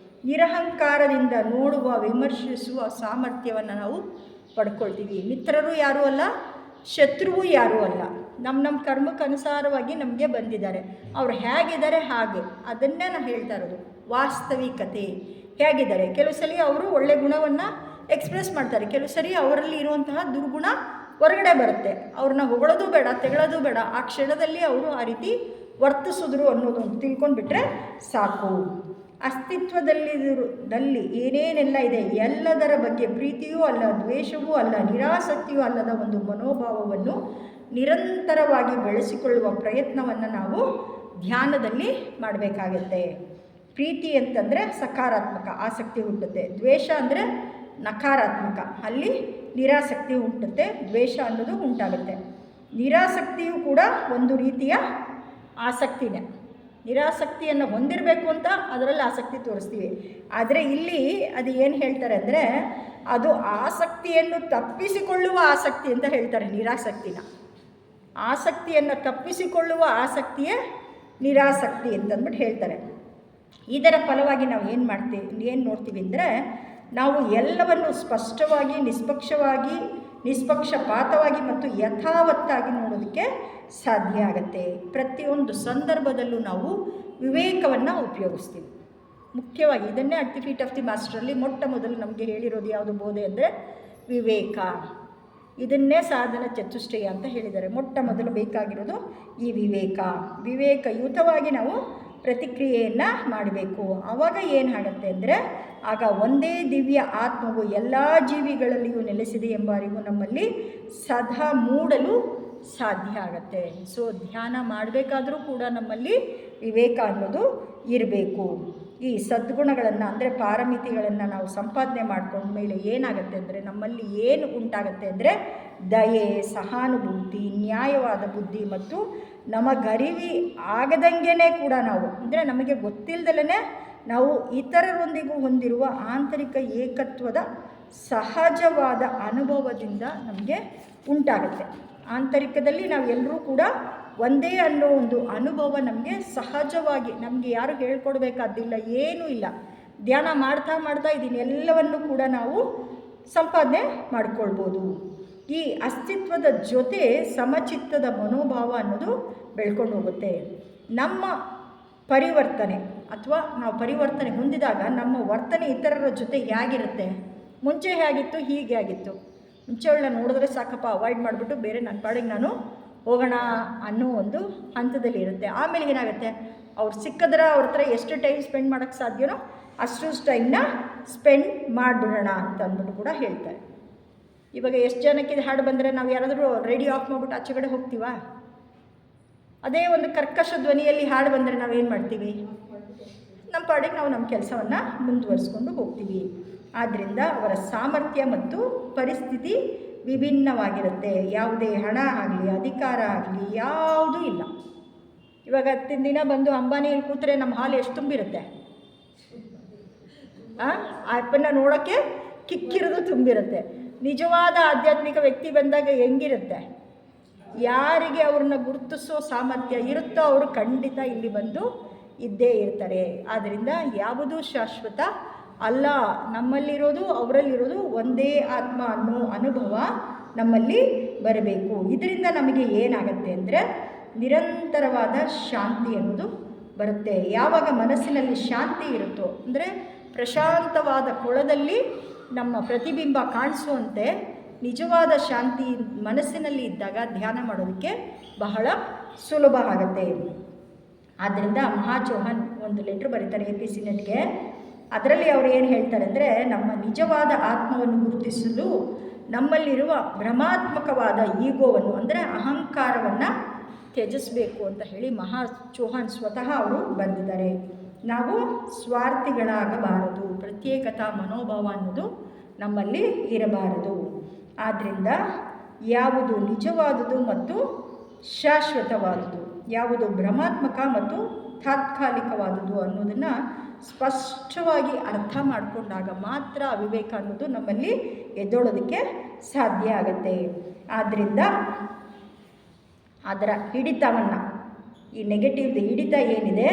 ನಿರಹಂಕಾರದಿಂದ ನೋಡುವ, ವಿಮರ್ಶಿಸುವ ಸಾಮರ್ಥ್ಯವನ್ನು ನಾವು ಪಡ್ಕೊಳ್ತೀವಿ. ಮಿತ್ರರು ಯಾರೂ ಅಲ್ಲ, ಶತ್ರುವು ಯಾರೂ ಅಲ್ಲ. ನಮ್ಮ ಕರ್ಮಕ್ಕನುಸಾರವಾಗಿ ನಮಗೆ ಬಂದಿದ್ದಾರೆ. ಅವ್ರು ಹೇಗಿದ್ದಾರೆ ಹಾಗೆ, ಅದನ್ನೇ ನಾನು ಹೇಳ್ತಾ ಇರೋದು. ವಾಸ್ತವಿಕತೆ ಹೇಗಿದ್ದಾರೆ, ಕೆಲವು ಸಲ ಅವರು ಒಳ್ಳೆ ಗುಣವನ್ನು ಎಕ್ಸ್ಪ್ರೆಸ್ ಮಾಡ್ತಾರೆ, ಕೆಲವು ಸರಿ ಅವರಲ್ಲಿ ಇರುವಂತಹ ದುರ್ಗುಣ ಹೊರಗಡೆ ಬರುತ್ತೆ. ಅವ್ರನ್ನ ಹೊಗಳೋದು ಬೇಡ, ತೆಗಳೋದು ಬೇಡ, ಆ ಕ್ಷಣದಲ್ಲಿ ಅವರು ಆ ರೀತಿ ವರ್ತಿಸಿದ್ರು ಅನ್ನೋದು ತಿಳ್ಕೊಂಡ್ಬಿಟ್ರೆ ಸಾಕು. ಅಸ್ತಿತ್ವದಲ್ಲಿ ಏನೇನೆಲ್ಲ ಇದೆ ಎಲ್ಲದರ ಬಗ್ಗೆ ಪ್ರೀತಿಯೂ ಅಲ್ಲ, ದ್ವೇಷವೂ ಅಲ್ಲ, ನಿರಾಸಕ್ತಿಯೂ ಅಲ್ಲದ ಒಂದು ಮನೋಭಾವವನ್ನು ನಿರಂತರವಾಗಿ ಬೆಳೆಸಿಕೊಳ್ಳುವ ಪ್ರಯತ್ನವನ್ನು ನಾವು ಧ್ಯಾನದಲ್ಲಿ ಮಾಡಬೇಕಾಗತ್ತೆ. ಪ್ರೀತಿ ಅಂತಂದರೆ ಸಕಾರಾತ್ಮಕ ಆಸಕ್ತಿ ಹುಟ್ಟುತ್ತೆ, ದ್ವೇಷ ಅಂದರೆ ನಕಾರಾತ್ಮಕ, ಅಲ್ಲಿ ನಿರಾಸಕ್ತಿ ಹುಟ್ಟುತ್ತೆ, ದ್ವೇಷ ಅನ್ನೋದು ಉಂಟಾಗುತ್ತೆ. ನಿರಾಸಕ್ತಿಯೂ ಕೂಡ ಒಂದು ರೀತಿಯ ಆಸಕ್ತಿನೇ. ನಿರಾಸಕ್ತಿಯನ್ನು ಹೊಂದಿರಬೇಕು ಅಂತ ಅದರಲ್ಲಿ ಆಸಕ್ತಿ ತೋರಿಸ್ತೀವಿ. ಆದರೆ ಇಲ್ಲಿ ಅದು ಏನು ಹೇಳ್ತಾರೆ ಅಂದರೆ ಅದು ಆಸಕ್ತಿಯನ್ನು ತಪ್ಪಿಸಿಕೊಳ್ಳುವ ಆಸಕ್ತಿ ಅಂತ ಹೇಳ್ತಾರೆ. ನಿರಾಸಕ್ತಿನ ಆಸಕ್ತಿಯನ್ನು ತಪ್ಪಿಸಿಕೊಳ್ಳುವ ಆಸಕ್ತಿಯೇ ನಿರಾಸಕ್ತಿ ಅಂತಂದ್ಬಿಟ್ಟು ಹೇಳ್ತಾರೆ. ಇದರ ಫಲವಾಗಿ ನಾವು ಏನು ನೋಡ್ತೀವಿ ಅಂದರೆ ನಾವು ಎಲ್ಲವನ್ನು ಸ್ಪಷ್ಟವಾಗಿ, ನಿಷ್ಪಕ್ಷಪಾತವಾಗಿ ಮತ್ತು ಯಥಾವತ್ತಾಗಿ ನೋಡೋದಕ್ಕೆ ಸಾಧ್ಯ ಆಗುತ್ತೆ. ಪ್ರತಿಯೊಂದು ಸಂದರ್ಭದಲ್ಲೂ ನಾವು ವಿವೇಕವನ್ನು ಉಪಯೋಗಿಸ್ತೀವಿ. ಮುಖ್ಯವಾಗಿ ಇದನ್ನೇ at the feet of the ಮಾಸ್ಟರಲ್ಲಿ ಮೊಟ್ಟ ಮೊದಲು ನಮಗೆ ಹೇಳಿರೋದು ಯಾವುದು ಬೋಧೆ ಅಂದರೆ ವಿವೇಕ. ಇದನ್ನೇ ಸಾಧನ ಚತುಷ್ಟಯ ಅಂತ ಹೇಳಿದ್ದಾರೆ. ಮೊಟ್ಟ ಮೊದಲು ಬೇಕಾಗಿರೋದು ಈ ವಿವೇಕಯುತವಾಗಿ ನಾವು ಪ್ರತಿಕ್ರಿಯೆಯನ್ನು ಮಾಡಬೇಕು. ಆವಾಗ ಏನಾಗುತ್ತೆ ಅಂದರೆ ಆಗ ಒಂದೇ ದಿವ್ಯ ಆತ್ಮವು ಎಲ್ಲ ಜೀವಿಗಳಲ್ಲಿಯೂ ನೆಲೆಸಿದೆ ಎಂಬ ಅರಿವು ನಮ್ಮಲ್ಲಿ ಸದಾ ಮೂಡಲು ಸಾಧ್ಯ ಆಗತ್ತೆ. ಸೊ ಧ್ಯಾನ ಮಾಡಬೇಕಾದ್ರೂ ಕೂಡ ನಮ್ಮಲ್ಲಿ ವಿವೇಕ ಅನ್ನೋದು ಇರಬೇಕು. ಈ ಸದ್ಗುಣಗಳನ್ನು ಅಂದರೆ ಪಾರಮಿತಿಗಳನ್ನು ನಾವು ಸಂಪಾದನೆ ಮಾಡ್ಕೊಂಡ ಮೇಲೆ ಏನಾಗುತ್ತೆ ಅಂದರೆ ನಮ್ಮಲ್ಲಿ ಏನು ಉಂಟಾಗುತ್ತೆ ಅಂದರೆ ದಯೆ, ಸಹಾನುಭೂತಿ, ನ್ಯಾಯವಾದ ಬುದ್ಧಿ ಮತ್ತು ನಮಗರಿವಿ ಆಗದಂಗೆ ಕೂಡ ನಾವು ಅಂದರೆ ನಮಗೆ ಗೊತ್ತಿಲ್ಲದಲೇ ನಾವು ಇತರರೊಂದಿಗೂ ಹೊಂದಿರುವ ಆಂತರಿಕ ಏಕತ್ವದ ಸಹಜವಾದ ಅನುಭವದಿಂದ ನಮಗೆ ಉಂಟಾಗುತ್ತೆ. ಆಂತರಿಕದಲ್ಲಿ ನಾವೆಲ್ಲರೂ ಕೂಡ ಒಂದೇ ಅನ್ನೋ ಒಂದು ಅನುಭವ ನಮಗೆ ಸಹಜವಾಗಿ, ನಮಗೆ ಯಾರು ಹೇಳ್ಕೊಡ್ಬೇಕಾದಿಲ್ಲ, ಏನೂ ಇಲ್ಲ. ಧ್ಯಾನ ಮಾಡ್ತಾ ಇದನ್ನೆಲ್ಲವನ್ನು ಕೂಡ ನಾವು ಸಂಪಾದನೆ ಮಾಡಿಕೊಳ್ಬೋದು. ಈ ಅಸ್ತಿತ್ವದ ಜೊತೆ ಸಮಚಿತ್ತದ ಮನೋಭಾವ ಅನ್ನೋದು ಬೆಳ್ಕೊಂಡು ಹೋಗುತ್ತೆ. ನಮ್ಮ ಪರಿವರ್ತನೆ ಅಥವಾ ನಾವು ಪರಿವರ್ತನೆ ಹೊಂದಿದಾಗ ನಮ್ಮ ವರ್ತನೆ ಇತರರ ಜೊತೆ ಹೇಗಿರುತ್ತೆ, ಮುಂಚೆ ಹೇಗಿತ್ತು ಹೀಗೆ ಆಗಿತ್ತು. ಮುಂಚೆ ಅವಳನ್ನ ನೋಡಿದ್ರೆ ಸಾಕಪ್ಪ ಅವಾಯ್ಡ್ ಮಾಡಿಬಿಟ್ಟು ಬೇರೆ ನನ್ನ ಪಾಡಿಗೆ ನಾನು ಹೋಗೋಣ ಅನ್ನೋ ಒಂದು ಹಂತದಲ್ಲಿ ಇರುತ್ತೆ. ಆಮೇಲೆ ಏನಾಗುತ್ತೆ, ಅವ್ರು ಸಿಕ್ಕಿದ್ರೆ ಅವ್ರ ಹತ್ರ ಎಷ್ಟು ಟೈಮ್ ಸ್ಪೆಂಡ್ ಮಾಡೋಕ್ಕೆ ಸಾಧ್ಯನೋ ಅಷ್ಟು ಟೈಮ್ನ ಸ್ಪೆಂಡ್ ಮಾಡಿಬಿಡೋಣ ಅಂತ ಅಂದ್ಬಿಟ್ಟು ಕೂಡ ಹೇಳ್ತಾರೆ. ಇವಾಗ ಎಷ್ಟು ಜನಕ್ಕೆ ಇದು ಹಾಡು ಬಂದರೆ ನಾವು ಯಾರಾದರೂ ರೇಡಿಯೋ ಆಫ್ ಮಾಡಿಬಿಟ್ಟು ಆಚೆ ಕಡೆ ಹೋಗ್ತೀವಾ? ಅದೇ ಒಂದು ಕರ್ಕಶ ಧ್ವನಿಯಲ್ಲಿ ಹಾಡು ಬಂದರೆ ನಾವೇನು ಮಾಡ್ತೀವಿ, ನಮ್ಮ ಪಾಡಿಗೆ ನಾವು ನಮ್ಮ ಕೆಲಸವನ್ನು ಮುಂದುವರಿಸ್ಕೊಂಡು ಹೋಗ್ತೀವಿ. ಆದ್ದರಿಂದ ಅವರ ಸಾಮರ್ಥ್ಯ ಮತ್ತು ಪರಿಸ್ಥಿತಿ ವಿಭಿನ್ನವಾಗಿರುತ್ತೆ. ಯಾವುದೇ ಹಣ ಆಗಲಿ ಅಧಿಕಾರ ಆಗಲಿ ಯಾವುದೂ ಇಲ್ಲ. ಇವಾಗ ಹತ್ತಿನ ದಿನ ಬಂದು ಅಂಬಾನಿಯಲ್ಲಿ ಕೂತ್ರೆ ನಮ್ಮ ಹಾಲು ಎಷ್ಟು ತುಂಬಿರುತ್ತೆ, ಆ ಅಪ್ಪನ್ನ ನೋಡೋಕ್ಕೆ ಕಿಕ್ಕಿರೋದು ತುಂಬಿರುತ್ತೆ. ನಿಜವಾದ ಆಧ್ಯಾತ್ಮಿಕ ವ್ಯಕ್ತಿ ಬಂದಾಗ ಹೆಂಗಿರುತ್ತೆ, ಯಾರಿಗೆ ಅವ್ರನ್ನ ಗುರುತಿಸೋ ಸಾಮರ್ಥ್ಯ ಇರುತ್ತೋ ಅವರು ಖಂಡಿತ ಇಲ್ಲಿ ಬಂದು ಇದ್ದೇ ಇರ್ತಾರೆ. ಆದ್ದರಿಂದ ಯಾವುದೂ ಶಾಶ್ವತ ಅಲ್ಲ. ನಮ್ಮಲ್ಲಿರೋದು ಅವರಲ್ಲಿರೋದು ಒಂದೇ ಆತ್ಮ ಅನ್ನೋ ಅನುಭವ ನಮ್ಮಲ್ಲಿ ಬರಬೇಕು. ಇದರಿಂದ ನಮಗೆ ಏನಾಗುತ್ತೆ ಅಂದರೆ ನಿರಂತರವಾದ ಶಾಂತಿ ಅನ್ನೋದು ಬರುತ್ತೆ. ಯಾವಾಗ ಮನಸ್ಸಿನಲ್ಲಿ ಶಾಂತಿ ಇರುತ್ತೋ ಅಂದರೆ ಪ್ರಶಾಂತವಾದ ಕೊಳದಲ್ಲಿ ನಮ್ಮ ಪ್ರತಿಬಿಂಬ ಕಾಣಿಸುವಂತೆ ನಿಜವಾದ ಶಾಂತಿ ಮನಸ್ಸಿನಲ್ಲಿ ಇದ್ದಾಗ ಧ್ಯಾನ ಮಾಡೋದಕ್ಕೆ ಬಹಳ ಸುಲಭ ಆಗುತ್ತೆ. ಆದ್ದರಿಂದ ಮಹಾಚೌಹಾನ್ ಒಂದು ಲೆಟ್ರ್ ಬರೀತಾರೆ APC ನೆಟ್ಗೆ. ಅದರಲ್ಲಿ ಅವರು ಏನು ಹೇಳ್ತಾರೆ ಅಂದರೆ ನಮ್ಮ ನಿಜವಾದ ಆತ್ಮವನ್ನು ಗುರುತಿಸಲು ನಮ್ಮಲ್ಲಿರುವ ಭ್ರಮಾತ್ಮಕವಾದ ಈಗೋವನ್ನು ಅಂದರೆ ಅಹಂಕಾರವನ್ನು ತ್ಯಜಿಸಬೇಕು ಅಂತ ಹೇಳಿ ಚೌಹಾನ್ ಸ್ವತಃ ಅವರು ಬಂದಿದ್ದಾರೆ. ನಾವು ಸ್ವಾರ್ಥಿಗಳಾಗಬಾರದು, ಪ್ರತ್ಯೇಕತಾ ಮನೋಭಾವ ಅನ್ನೋದು ನಮ್ಮಲ್ಲಿ ಇರಬಾರದು. ಆದ್ದರಿಂದ ಯಾವುದು ನಿಜವಾದುದು ಮತ್ತು ಶಾಶ್ವತವಾದುದು, ಯಾವುದು ಭ್ರಮಾತ್ಮಕ ಮತ್ತು ತಾತ್ಕಾಲಿಕವಾದುದು ಅನ್ನೋದನ್ನು ಸ್ಪಷ್ಟವಾಗಿ ಅರ್ಥ ಮಾಡಿಕೊಂಡಾಗ ಮಾತ್ರ ಅವಿವೇಕ ಅನ್ನೋದು ನಮ್ಮಲ್ಲಿ ಎದ್ದೊಳೋದಕ್ಕೆ ಸಾಧ್ಯ ಆಗುತ್ತೆ. ಆದ್ದರಿಂದ ಅದರ ಹಿಡಿತವನ್ನು, ಈ ನೆಗೆಟಿವ್ದು ಹಿಡಿತ ಏನಿದೆ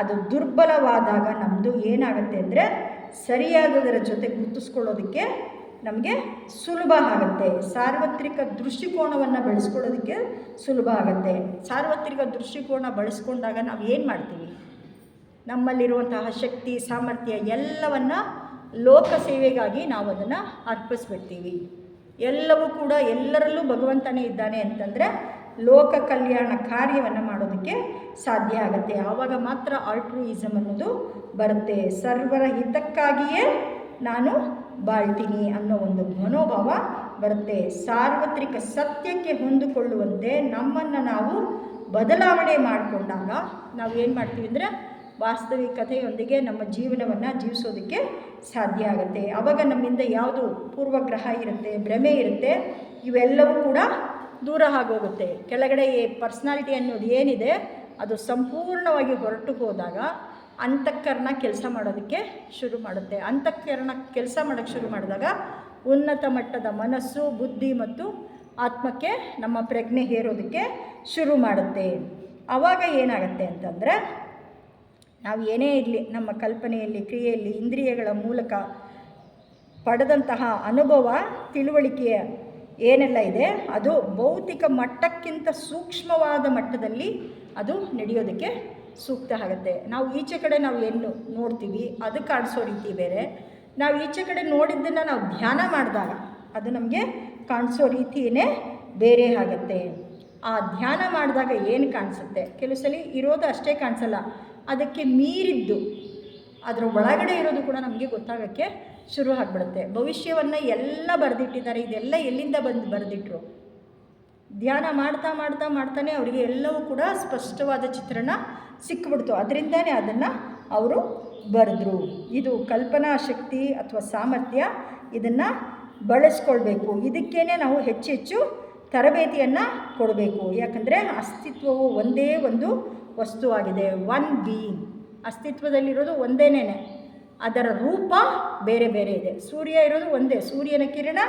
ಅದು ದುರ್ಬಲವಾದಾಗ ನಮ್ಮದು ಏನಾಗುತ್ತೆ ಅಂದರೆ ಸರಿಯಾದದರ ಜೊತೆ ಗುರುತಿಸ್ಕೊಳ್ಳೋದಕ್ಕೆ ನಮಗೆ ಸುಲಭ ಆಗುತ್ತೆ. ಸಾರ್ವತ್ರಿಕ ದೃಷ್ಟಿಕೋನವನ್ನು ಬೆಳೆಸ್ಕೊಳ್ಳೋದಕ್ಕೆ ಸುಲಭ ಆಗುತ್ತೆ. ಸಾರ್ವತ್ರಿಕ ದೃಷ್ಟಿಕೋನ ಬಳಸ್ಕೊಂಡಾಗ ನಾವು ಏನು ಮಾಡ್ತೀವಿ, ನಮ್ಮಲ್ಲಿರುವಂತಹ ಶಕ್ತಿ ಸಾಮರ್ಥ್ಯ ಎಲ್ಲವನ್ನು ಲೋಕ ಸೇವೆಗಾಗಿ ನಾವು ಅದನ್ನು ಅರ್ಪಿಸ್ಬಿಡ್ತೀವಿ. ಎಲ್ಲವೂ ಕೂಡ ಎಲ್ಲರಲ್ಲೂ ಭಗವಂತನೇ ಇದ್ದಾನೆ ಅಂತಂದರೆ ಲೋಕ ಕಲ್ಯಾಣ ಕಾರ್ಯವನ್ನು ಮಾಡೋದಕ್ಕೆ ಸಾಧ್ಯ ಆಗುತ್ತೆ. ಆವಾಗ ಮಾತ್ರ ಆಲ್ಟ್ರೂಯಿಸಮ್ ಅನ್ನೋದು ಬರುತ್ತೆ. ಸರ್ವರ ಹಿತಕ್ಕಾಗಿಯೇ ನಾನು ಬಾಳ್ತೀನಿ ಅನ್ನೋ ಒಂದು ಮನೋಭಾವ ಬರುತ್ತೆ. ಸಾರ್ವತ್ರಿಕ ಸತ್ಯಕ್ಕೆ ಹೊಂದಿಕೊಳ್ಳುವಂತೆ ನಮ್ಮನ್ನು ನಾವು ಬದಲಾವಣೆ ಮಾಡಿಕೊಂಡಾಗ ನಾವು ಏನು ಮಾಡ್ತೀವಿ ಅಂದರೆ ವಾಸ್ತವಿಕತೆಯೊಂದಿಗೆ ನಮ್ಮ ಜೀವನವನ್ನು ಜೀವಿಸೋದಕ್ಕೆ ಸಾಧ್ಯ ಆಗುತ್ತೆ. ಆವಾಗ ನಮ್ಮಿಂದ ಯಾವುದು ಪೂರ್ವಗ್ರಹ ಇರುತ್ತೆ, ಭ್ರಮೆ ಇರುತ್ತೆ, ಇವೆಲ್ಲವೂ ಕೂಡ ದೂರ ಆಗೋಗುತ್ತೆ. ಕೆಳಗಡೆ ಪರ್ಸ್ನಾಲಿಟಿ ಅನ್ನೋದು ಏನಿದೆ ಅದು ಸಂಪೂರ್ಣವಾಗಿ ಹೊರಟು ಹೋದಾಗ ಅಂತಃಕರಣ ಕೆಲಸ ಮಾಡೋದಕ್ಕೆ ಶುರು ಮಾಡುತ್ತೆ. ಅಂತಃಕರಣ ಕೆಲಸ ಮಾಡೋಕ್ಕೆ ಶುರು ಮಾಡಿದಾಗ ಉನ್ನತ ಮಟ್ಟದ ಮನಸ್ಸು, ಬುದ್ಧಿ ಮತ್ತು ಆತ್ಮಕ್ಕೆ ನಮ್ಮ ಪ್ರಜ್ಞೆ ಹೇರೋದಕ್ಕೆ ಶುರು ಮಾಡುತ್ತೆ. ಆವಾಗ ಏನಾಗುತ್ತೆ ಅಂತಂದರೆ ನಾವು ಏನೇ ಇರಲಿ ನಮ್ಮ ಕಲ್ಪನೆಯಲ್ಲಿ, ಕ್ರಿಯೆಯಲ್ಲಿ, ಇಂದ್ರಿಯಗಳ ಮೂಲಕ ಪಡೆದಂತಹ ಅನುಭವ, ತಿಳುವಳಿಕೆಯ ಏನೆಲ್ಲ ಇದೆ ಅದು ಭೌತಿಕ ಮಟ್ಟಕ್ಕಿಂತ ಸೂಕ್ಷ್ಮವಾದ ಮಟ್ಟದಲ್ಲಿ ಅದು ನಡೆಯೋದಕ್ಕೆ ಸೂಕ್ತ ಆಗುತ್ತೆ. ನಾವು ಈಚೆ ಕಡೆ ನಾವು ಏನು ನೋಡ್ತೀವಿ ಅದು ಕಾಣಿಸೋ ರೀತಿ ಬೇರೆ, ನಾವು ಈಚೆ ಕಡೆ ನೋಡಿದ್ದನ್ನು ನಾವು ಧ್ಯಾನ ಮಾಡಿದಾಗ ಅದು ನಮಗೆ ಕಾಣಿಸೋ ರೀತಿಯೇ ಬೇರೆ ಆಗುತ್ತೆ. ಆ ಧ್ಯಾನ ಮಾಡಿದಾಗ ಏನು ಕಾಣಿಸುತ್ತೆ, ಕೆಲವು ಸಲ ಇರೋದು ಅಷ್ಟೇ ಕಾಣಿಸಲ್ಲ, ಅದಕ್ಕೆ ಮೀರಿದ್ದು ಅದರ ಒಳಗಡೆ ಇರೋದು ಕೂಡ ನಮಗೆ ಗೊತ್ತಾಗೋಕ್ಕೆ ಶುರು ಆಗಿಬಿಡುತ್ತೆ. ಭವಿಷ್ಯವನ್ನು ಎಲ್ಲ ಬರೆದಿಟ್ಟಿದ್ದಾರೆ, ಇದೆಲ್ಲ ಎಲ್ಲಿಂದ ಬಂದು ಬರೆದಿಟ್ರು? ಧ್ಯಾನ ಮಾಡ್ತಾ ಮಾಡ್ತಾ ಮಾಡ್ತಾನೆ ಅವರಿಗೆ ಎಲ್ಲವೂ ಕೂಡ ಸ್ಪಷ್ಟವಾದ ಚಿತ್ರಣ ಸಿಕ್ಕಿಬಿಡ್ತು. ಅದರಿಂದನೇ ಅದನ್ನು ಅವರು ಬರೆದ್ರು. ಇದು ಕಲ್ಪನಾ ಶಕ್ತಿ ಅಥವಾ ಸಾಮರ್ಥ್ಯ, ಇದನ್ನು ಬಳಸ್ಕೊಳ್ಬೇಕು. ಇದಕ್ಕೇ ನಾವು ಹೆಚ್ಚೆಚ್ಚು ತರಬೇತಿಯನ್ನು ಕೊಡಬೇಕು. ಯಾಕಂದರೆ ಅಸ್ತಿತ್ವವು ಒಂದೇ ಒಂದು ವಸ್ತುವಾಗಿದೆ, ಒನ್ ಬೀಯಿಂಗ್. ಅಸ್ತಿತ್ವದಲ್ಲಿರೋದು ಒಂದೇನೇ, ಅದರ ರೂಪ ಬೇರೆ ಬೇರೆ ಇದೆ. ಸೂರ್ಯ ಇರೋದು ಒಂದೇ, ಸೂರ್ಯನ ಕಿರಣ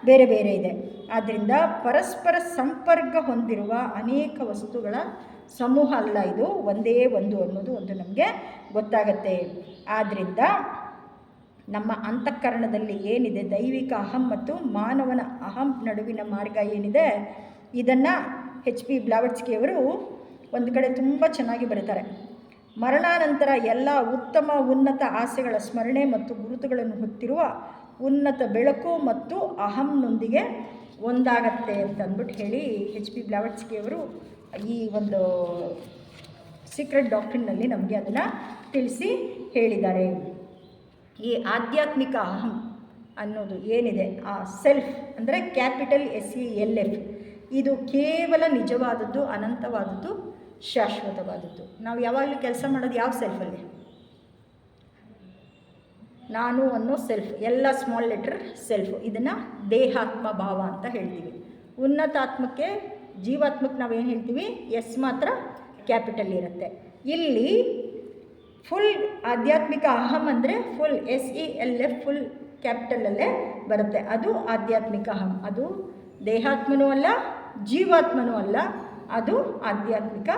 ಬೇರೆ ಬೇರೆ ಇದೆ. ಆದ್ದರಿಂದ ಪರಸ್ಪರ ಸಂಪರ್ಕ ಹೊಂದಿರುವ ಅನೇಕ ವಸ್ತುಗಳ ಸಮೂಹ ಅಲ್ಲ, ಇದು ಒಂದೇ ಒಂದು ಅನ್ನೋದು ಒಂದು ನಮಗೆ ಗೊತ್ತಾಗತ್ತೆ. ಆದ್ದರಿಂದ ನಮ್ಮ ಅಂತಃಕರಣದಲ್ಲಿ ಏನಿದೆ, ದೈವಿಕ ಅಹಂ ಮತ್ತು ಮಾನವನ ಅಹಂ ನಡುವಿನ ಮಾರ್ಗ ಏನಿದೆ, ಇದನ್ನು HP ಬ್ಲಾವಟ್ಸ್ಕಿಯವರು ಒಂದು ಕಡೆ ತುಂಬ ಚೆನ್ನಾಗಿ ಬರೀತಾರೆ. ಮರಣಾನಂತರ ಎಲ್ಲ ಉತ್ತಮ ಉನ್ನತ ಆಸೆಗಳ ಸ್ಮರಣೆ ಮತ್ತು ಗುರುತುಗಳನ್ನು ಹೊತ್ತಿರುವ ಉನ್ನತ ಬೆಳಕು ಮತ್ತು ಅಹಂನೊಂದಿಗೆ ಒಂದಾಗತ್ತೆ ಅಂತ ಅಂದ್ಬಿಟ್ಟು ಹೇಳಿ HP ಬ್ಲಾವಟ್ಸ್ಕಿಯವರು ಈ ಒಂದು ಸೀಕ್ರೆಟ್ ಡಾಕ್ಟ್ರಿನ್ನಲ್ಲಿ ನಮಗೆ ಅದನ್ನು ತಿಳಿಸಿ ಹೇಳಿದ್ದಾರೆ. ಈ ಆಧ್ಯಾತ್ಮಿಕ ಅಹಂ ಅನ್ನೋದು ಏನಿದೆ, ಆ ಸೆಲ್ಫ್ ಅಂದರೆ ಕ್ಯಾಪಿಟಲ್ SELF, ಇದು ಕೇವಲ ನಿಜವಾದದ್ದು, ಅನಂತವಾದದ್ದು, ಶಾಶ್ವತವಾದದ್ದು. ನಾವು ಯಾವಾಗಲೂ ಕೆಲಸ ಮಾಡೋದು ಯಾವ ಸೆಲ್ಫಲ್ಲಿ? ನಾನು ಅನ್ನೋ ಸೆಲ್ಫ್, ಎಲ್ಲ ಸ್ಮಾಲ್ ಲೆಟರ್ ಸೆಲ್ಫು. ಇದನ್ನು ದೇಹಾತ್ಮ ಭಾವ ಅಂತ ಹೇಳ್ತೀವಿ. ಉನ್ನತಾತ್ಮಕ್ಕೆ, ಜೀವಾತ್ಮಕ್ಕೆ ನಾವೇನು ಹೇಳ್ತೀವಿ, ಎಸ್ ಮಾತ್ರ ಕ್ಯಾಪಿಟಲ್ ಇರುತ್ತೆ. ಇಲ್ಲಿ ಫುಲ್ ಆಧ್ಯಾತ್ಮಿಕ ಅಹಂ ಅಂದರೆ ಫುಲ್ SELF ಫುಲ್ ಕ್ಯಾಪಿಟಲಲ್ಲೇ ಬರುತ್ತೆ. ಅದು ಆಧ್ಯಾತ್ಮಿಕ ಅಹಂ. ಅದು ದೇಹಾತ್ಮನೂ ಅಲ್ಲ, ಜೀವಾತ್ಮನೂ ಅಲ್ಲ, ಅದು ಆಧ್ಯಾತ್ಮಿಕ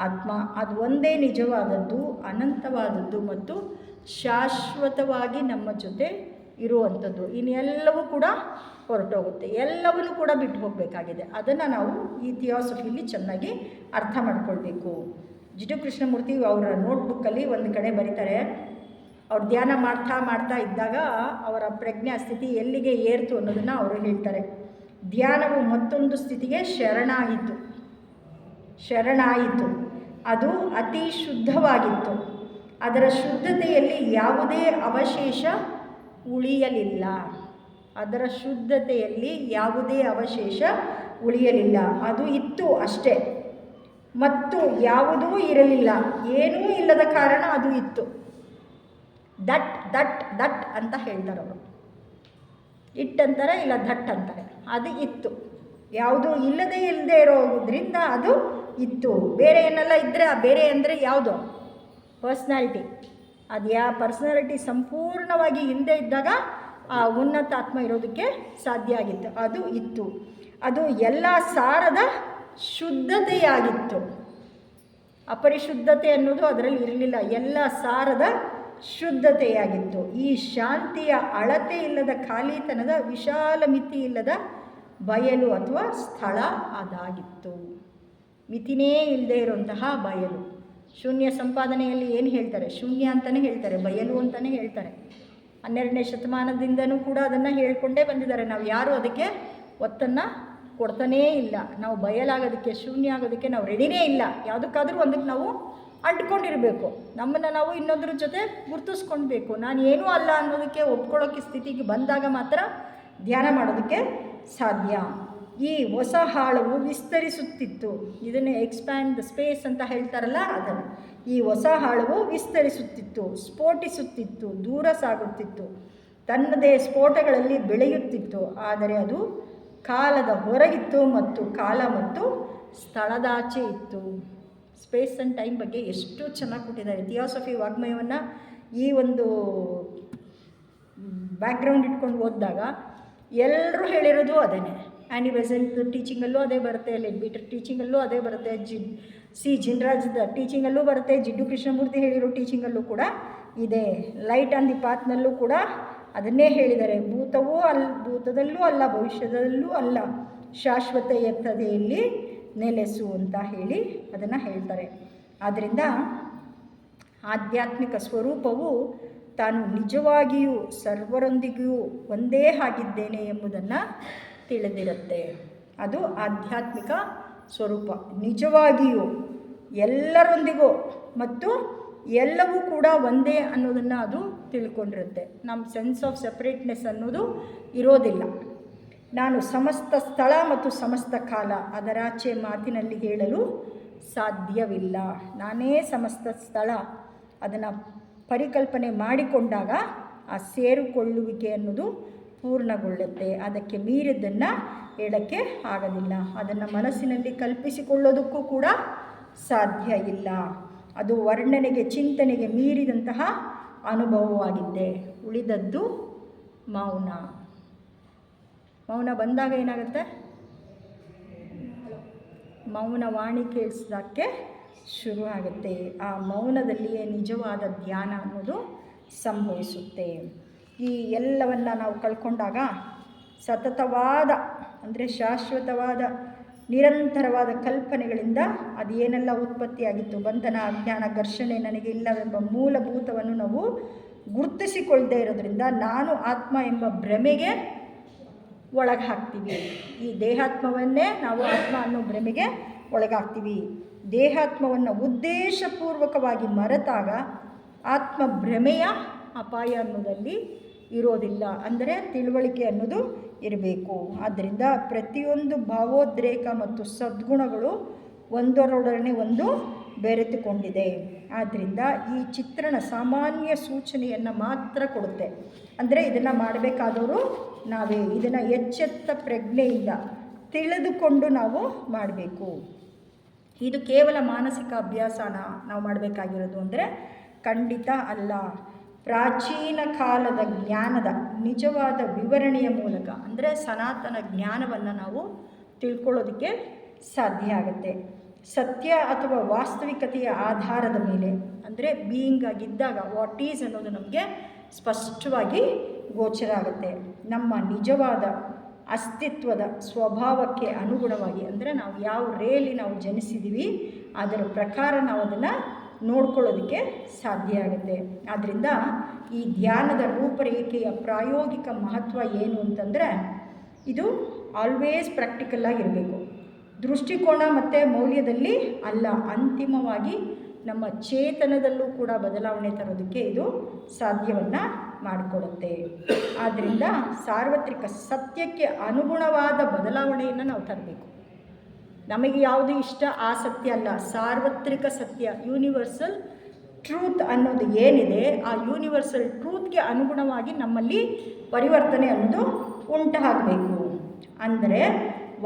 ಆತ್ಮ. ಅದು ಒಂದೇ ನಿಜವಾದದ್ದು, ಅನಂತವಾದದ್ದು ಮತ್ತು ಶಾಶ್ವತವಾಗಿ ನಮ್ಮ ಜೊತೆ ಇರುವಂಥದ್ದು. ಇನ್ನೆಲ್ಲವೂ ಕೂಡ ಹೊರಟೋಗುತ್ತೆ, ಎಲ್ಲವನ್ನೂ ಕೂಡ ಬಿಟ್ಟು ಹೋಗಬೇಕಾಗಿದೆ. ಅದನ್ನು ನಾವು ಈ ಥಿಯಾಸಫಿಲಿ ಚೆನ್ನಾಗಿ ಅರ್ಥ ಮಾಡ್ಕೊಳ್ಬೇಕು. ಜಿಡ್ಡು ಕೃಷ್ಣಮೂರ್ತಿ ಅವರ ನೋಟ್ಬುಕ್ಕಲ್ಲಿ ಒಂದು ಕಡೆ ಬರೀತಾರೆ, ಅವ್ರು ಧ್ಯಾನ ಮಾಡ್ತಾ ಮಾಡ್ತಾ ಇದ್ದಾಗ ಅವರ ಪ್ರಜ್ಞಾ ಸ್ಥಿತಿ ಎಲ್ಲಿಗೆ ಏರ್ತು ಅನ್ನೋದನ್ನು ಅವರು ಹೇಳ್ತಾರೆ. ಧ್ಯಾನವು ಮತ್ತೊಂದು ಸ್ಥಿತಿಗೆ ಶರಣಾಯಿತು. ಅದು ಅತಿ ಶುದ್ಧವಾಗಿತ್ತು. ಅದರ ಶುದ್ಧತೆಯಲ್ಲಿ ಯಾವುದೇ ಅವಶೇಷ ಉಳಿಯಲಿಲ್ಲ. ಅದು ಇತ್ತು ಅಷ್ಟೇ. ಮತ್ತು ಯಾವುದೂ ಇರಲಿಲ್ಲ, ಏನೂ ಇಲ್ಲದ ಕಾರಣ ಅದು ಇತ್ತು. ದಟ್ ದಟ್ ದಟ್ ಅಂತ ಹೇಳ್ತಾರೆ ಅವರು. ಇಟ್ ಅಂತಾರೆ, ಇಲ್ಲ ದಟ್ ಅಂತಾರೆ. ಅದು ಇತ್ತು, ಯಾವುದೂ ಇಲ್ಲದೆ ಇರೋದ್ರಿಂದ ಅದು ಇತ್ತು. ಬೇರೆ ಏನೆಲ್ಲ ಇದ್ದರೆ ಆ ಬೇರೆ ಅಂದರೆ ಯಾವುದು? ಪರ್ಸ್ನಾಲಿಟಿ. ಅದು ಪರ್ಸ್ನಾಲಿಟಿ ಸಂಪೂರ್ಣವಾಗಿ ಇಲ್ಲದೆ ಇದ್ದಾಗ ಆ ಉನ್ನತ ಆತ್ಮ ಇರೋದಕ್ಕೆ ಸಾಧ್ಯ ಆಗಿತ್ತು. ಅದು ಇತ್ತು. ಅದು ಎಲ್ಲ ಸಾರದ ಶುದ್ಧತೆಯಾಗಿತ್ತು. ಅಪರಿಶುದ್ಧತೆ ಅನ್ನೋದು ಅದರಲ್ಲಿ ಇರಲಿಲ್ಲ. ಎಲ್ಲ ಸಾರದ ಶುದ್ಧತೆಯಾಗಿತ್ತು. ಈ ಶಾಂತಿಯ ಅಳತೆ ಇಲ್ಲದ ಖಾಲಿತನದ ವಿಶಾಲ ಮಿತಿ ಇಲ್ಲದ ಬಯಲು ಅಥವಾ ಸ್ಥಳ ಅದಾಗಿತ್ತು. ಮಿತಿನೇ ಇಲ್ಲದೆ ಇರುವಂತಹ ಬಯಲು. ಶೂನ್ಯ ಸಂಪಾದನೆಯಲ್ಲಿ ಏನು ಹೇಳ್ತಾರೆ? ಶೂನ್ಯ ಅಂತಲೇ ಹೇಳ್ತಾರೆ, ಬಯಲು ಅಂತಲೇ ಹೇಳ್ತಾರೆ. 12ನೇ ಶತಮಾನದಿಂದನೂ ಕೂಡ ಅದನ್ನು ಹೇಳ್ಕೊಂಡೇ ಬಂದಿದ್ದಾರೆ. ನಾವು ಯಾರೂ ಅದಕ್ಕೆ ಒತ್ತನ್ನು ಕೊಡ್ತಾನೇ ಇಲ್ಲ. ನಾವು ಬಯಲಾಗೋದಕ್ಕೆ, ಶೂನ್ಯ ಆಗೋದಕ್ಕೆ ನಾವು ರೆಡಿನೇ ಇಲ್ಲ. ಯಾವುದಕ್ಕಾದರೂ ಒಂದಕ್ಕೆ ನಾವು ಅಂಟ್ಕೊಂಡಿರಬೇಕು. ನಮ್ಮನ್ನು ನಾವು ಇನ್ನೊಂದ್ರ ಜೊತೆ ಗುರುತಿಸ್ಕೊಳ್ಬೇಕು. ನಾನು ಏನೂ ಅಲ್ಲ ಅನ್ನೋದಕ್ಕೆ ಒಪ್ಕೊಳ್ಳೋಕ್ಕೆ ಸ್ಥಿತಿಗೆ ಬಂದಾಗ ಮಾತ್ರ ಧ್ಯಾನ ಮಾಡೋದಕ್ಕೆ ಸಾಧ್ಯ. ಈ ಹೊಸ ಹಾಳವು ವಿಸ್ತರಿಸುತ್ತಿತ್ತು. ಇದನ್ನೇ ಎಕ್ಸ್ಪ್ಯಾಂಡ್ ದ ಸ್ಪೇಸ್ ಅಂತ ಹೇಳ್ತಾರಲ್ಲ, ಅದನ್ನು. ಈ ಹೊಸ ಹಾಳವು ವಿಸ್ತರಿಸುತ್ತಿತ್ತು, ಸ್ಫೋಟಿಸುತ್ತಿತ್ತು, ದೂರ ಸಾಗುತ್ತಿತ್ತು, ತನ್ನದೇ ಸ್ಫೋಟಗಳಲ್ಲಿ ಬೆಳೆಯುತ್ತಿತ್ತು. ಆದರೆ ಅದು ಕಾಲದ ಹೊರಗಿತ್ತು ಮತ್ತು ಕಾಲ ಮತ್ತು ಸ್ಥಳದಾಚೆ ಇತ್ತು. ಸ್ಪೇಸ್ ಆ್ಯಂಡ್ ಟೈಮ್ ಬಗ್ಗೆ ಎಷ್ಟು ಚೆನ್ನಾಗಿ ಕೊಟ್ಟಿದ್ದಾರೆ. ಥಿಯಾಸಫಿ ವಾಗ್ಮಯವನ್ನು ಈ ಒಂದು ಬ್ಯಾಕ್ಗ್ರೌಂಡ್ ಇಟ್ಕೊಂಡು ಓದಿದಾಗ ಎಲ್ಲರೂ ಹೇಳಿರೋದು ಅದೇ. ಆ್ಯನಿ ಬೆಸೆಂಟ್ ಟೀಚಿಂಗಲ್ಲೂ ಅದೇ ಬರುತ್ತೆ, ಲೆಡ್ಬೀಟರ್ ಟೀಚಿಂಗಲ್ಲೂ ಅದೇ ಬರುತ್ತೆ, ಸಿ ಜಿನ್ರಾಜ್ದ ಟೀಚಿಂಗಲ್ಲೂ ಬರುತ್ತೆ, ಜಿಡ್ಡು ಕೃಷ್ಣಮೂರ್ತಿ ಹೇಳಿರೋ ಟೀಚಿಂಗಲ್ಲೂ ಕೂಡ ಇದೆ. ಲೈಟ್ ಆನ್ ದಿ ಪಾತ್ನಲ್ಲೂ ಕೂಡ ಅದನ್ನೇ ಹೇಳಿದ್ದಾರೆ. ಭೂತದಲ್ಲೂ ಅಲ್ಲ, ಭವಿಷ್ಯದಲ್ಲೂ ಅಲ್ಲ, ಶಾಶ್ವತೆಯತ್ತದೆಯಲ್ಲಿ ನೆಲೆಸು ಅಂತ ಹೇಳಿ ಅದನ್ನು ಹೇಳ್ತಾರೆ. ಆದ್ದರಿಂದ ಆಧ್ಯಾತ್ಮಿಕ ಸ್ವರೂಪವು ತಾನು ನಿಜವಾಗಿಯೂ ಸರ್ವರೊಂದಿಗೂ ಒಂದೇ ಆಗಿದ್ದೇನೆ ಎಂಬುದನ್ನು ತಿಳಿದಿರುತ್ತೆ. ಅದು ಆಧ್ಯಾತ್ಮಿಕ ಸ್ವರೂಪ. ನಿಜವಾಗಿಯೂ ಎಲ್ಲರೊಂದಿಗೂ ಮತ್ತು ಎಲ್ಲವೂ ಕೂಡ ಒಂದೇ ಅನ್ನೋದನ್ನು ಅದು ತಿಳ್ಕೊಂಡಿರುತ್ತೆ. ನಮ್ಮ ಸೆನ್ಸ್ ಆಫ್ ಸೆಪ್ರೇಟ್ನೆಸ್ ಅನ್ನೋದು ಇರೋದಿಲ್ಲ. ನಾನು ಸಮಸ್ತ ಸ್ಥಳ ಮತ್ತು ಸಮಸ್ತ ಕಾಲ ಅದರಾಚೆ ಮಾತಿನಲ್ಲಿ ಹೇಳಲು ಸಾಧ್ಯವಿಲ್ಲ. ನಾನೇ ಸಮಸ್ತ ಸ್ಥಳ, ಅದನ್ನು ಪರಿಕಲ್ಪನೆ ಮಾಡಿಕೊಂಡಾಗ ಆ ಸೇರಿಕೊಳ್ಳುವಿಕೆ ಅನ್ನೋದು ಪೂರ್ಣಗೊಳ್ಳುತ್ತೆ. ಅದಕ್ಕೆ ಮೀರಿದ್ದನ್ನು ಹೇಳೋಕ್ಕೆ ಆಗೋದಿಲ್ಲ. ಅದನ್ನು ಮನಸ್ಸಿನಲ್ಲಿ ಕಲ್ಪಿಸಿಕೊಳ್ಳೋದಕ್ಕೂ ಕೂಡ ಸಾಧ್ಯ ಇಲ್ಲ. ಅದು ವರ್ಣನೆಗೆ, ಚಿಂತನೆಗೆ ಮೀರಿದಂತಹ ಅನುಭವವಾಗಿದ್ದೆ. ಉಳಿದದ್ದು ಮೌನ. ಮೌನ ಬಂದಾಗ ಏನಾಗುತ್ತೆ? ಮೌನವಾಣಿ ಕೇಳಿಸೋದಕ್ಕೆ ಶುರು ಆಗುತ್ತೆ. ಆ ಮೌನದಲ್ಲಿಯೇ ನಿಜವಾದ ಧ್ಯಾನ ಅನ್ನೋದು ಸಂಭವಿಸುತ್ತೆ. ಈ ಎಲ್ಲವನ್ನು ನಾವು ಕಳ್ಕೊಂಡಾಗ ಸತತವಾದ, ಅಂದರೆ ಶಾಶ್ವತವಾದ ನಿರಂತರವಾದ ಕಲ್ಪನೆಗಳಿಂದ ಅದು ಏನೆಲ್ಲ ಉತ್ಪತ್ತಿಯಾಗಿತ್ತು, ಬಂಧನ, ಅಜ್ಞಾನ, ಘರ್ಷಣೆ ನನಗೆ ಇಲ್ಲವೆಂಬ ಮೂಲಭೂತವನ್ನು ನಾವು ಗುರುತಿಸಿಕೊಳ್ಳದೇ ಇರೋದ್ರಿಂದ ನಾನು ಆತ್ಮ ಎಂಬ ಭ್ರಮೆಗೆ ಒಳಗೆ ಹಾಕ್ತೀವಿ. ಈ ದೇಹಾತ್ಮವನ್ನೇ ನಾವು ಆತ್ಮ ಅನ್ನೋ ಭ್ರಮೆಗೆ ಒಳಗಾಗ್ತೀವಿ. ದೇಹಾತ್ಮವನ್ನು ಉದ್ದೇಶಪೂರ್ವಕವಾಗಿ ಮರೆತಾಗ ಆತ್ಮ ಭ್ರಮೆಯ ಅಪಾಯ ಅನ್ನೋದಲ್ಲಿ ಇರೋದಿಲ್ಲ. ಅಂದರೆ ತಿಳುವಳಿಕೆ ಅನ್ನೋದು ಇರಬೇಕು. ಆದ್ದರಿಂದ ಪ್ರತಿಯೊಂದು ಭಾವೋದ್ರೇಕ ಮತ್ತು ಸದ್ಗುಣಗಳು ಒಂದರೊಡನೆ ಒಂದು ಬೆರೆತುಕೊಂಡಿದೆ. ಆದ್ದರಿಂದ ಈ ಚಿತ್ರಣ ಸಾಮಾನ್ಯ ಸೂಚನೆಯನ್ನು ಮಾತ್ರ ಕೊಡುತ್ತೆ. ಅಂದರೆ ಇದನ್ನು ಮಾಡಬೇಕಾದವರು ನಾವೇ. ಇದನ್ನು ಎಚ್ಚೆತ್ತ ಪ್ರಜ್ಞೆಯಿಂದ ತಿಳಿದುಕೊಂಡು ನಾವು ಮಾಡಬೇಕು. ಇದು ಕೇವಲ ಮಾನಸಿಕ ಅಭ್ಯಾಸನ ನಾವು ಮಾಡಬೇಕಾಗಿರೋದು ಅಂದರೆ ಖಂಡಿತ ಅಲ್ಲ. ಪ್ರಾಚೀನ ಕಾಲದ ಜ್ಞಾನದ ನಿಜವಾದ ವಿವರಣೆಯ ಮೂಲಕ, ಅಂದರೆ ಸನಾತನ ಜ್ಞಾನವನ್ನು ನಾವು ತಿಳ್ಕೊಳ್ಳೋದಕ್ಕೆ ಸಾಧ್ಯ ಆಗುತ್ತೆ. ಸತ್ಯ ಅಥವಾ ವಾಸ್ತವಿಕತೆಯ ಆಧಾರದ ಮೇಲೆ, ಅಂದರೆ ಬೀಯಿಂಗ್ ಆಗಿದ್ದಾಗ ವಾಟ್ ಈಸ್ ಅನ್ನೋದು ನಮಗೆ ಸ್ಪಷ್ಟವಾಗಿ ಗೋಚರ ಆಗುತ್ತೆ. ನಮ್ಮ ನಿಜವಾದ ಅಸ್ತಿತ್ವದ ಸ್ವಭಾವಕ್ಕೆ ಅನುಗುಣವಾಗಿ, ಅಂದರೆ ನಾವು ಯಾವ ರೇಲಿ ನಾವು ಜನಿಸಿದ್ದೀವಿ ಅದರ ಪ್ರಕಾರ ನಾವು ಅದನ್ನು ನೋಡ್ಕೊಳ್ಳೋದಕ್ಕೆ ಸಾಧ್ಯ ಆಗುತ್ತೆ. ಆದ್ದರಿಂದ ಈ ಧ್ಯಾನದ ರೂಪರೇಖೆಯ ಪ್ರಾಯೋಗಿಕ ಮಹತ್ವ ಏನು ಅಂತಂದರೆ, ಇದು ಆಲ್ವೇಸ್ ಪ್ರಾಕ್ಟಿಕಲ್ಲಾಗಿರಬೇಕು. ದೃಷ್ಟಿಕೋನ ಮತ್ತು ಮೌಲ್ಯದಲ್ಲಿ ಅಲ್ಲ, ಅಂತಿಮವಾಗಿ ನಮ್ಮ ಚೇತನದಲ್ಲೂ ಕೂಡ ಬದಲಾವಣೆ ತರೋದಕ್ಕೆ ಇದು ಸಾಧ್ಯವನ್ನು ಮಾಡಿಕೊಡುತ್ತೆ. ಆದ್ದರಿಂದ ಸಾರ್ವತ್ರಿಕ ಸತ್ಯಕ್ಕೆ ಅನುಗುಣವಾದ ಬದಲಾವಣೆಯನ್ನು ನಾವು ತರಬೇಕು. ನಮಗೆ ಯಾವುದು ಇಷ್ಟ ಆ ಸತ್ಯ ಅಲ್ಲ, ಸಾರ್ವತ್ರಿಕ ಸತ್ಯ, ಯೂನಿವರ್ಸಲ್ ಟ್ರೂತ್ ಅನ್ನೋದು ಏನಿದೆ ಆ ಯೂನಿವರ್ಸಲ್ ಟ್ರೂತ್ಗೆ ಅನುಗುಣವಾಗಿ ನಮ್ಮಲ್ಲಿ ಪರಿವರ್ತನೆ ಅನ್ನೋದು ಉಂಟಾಗಬೇಕು. ಅಂದರೆ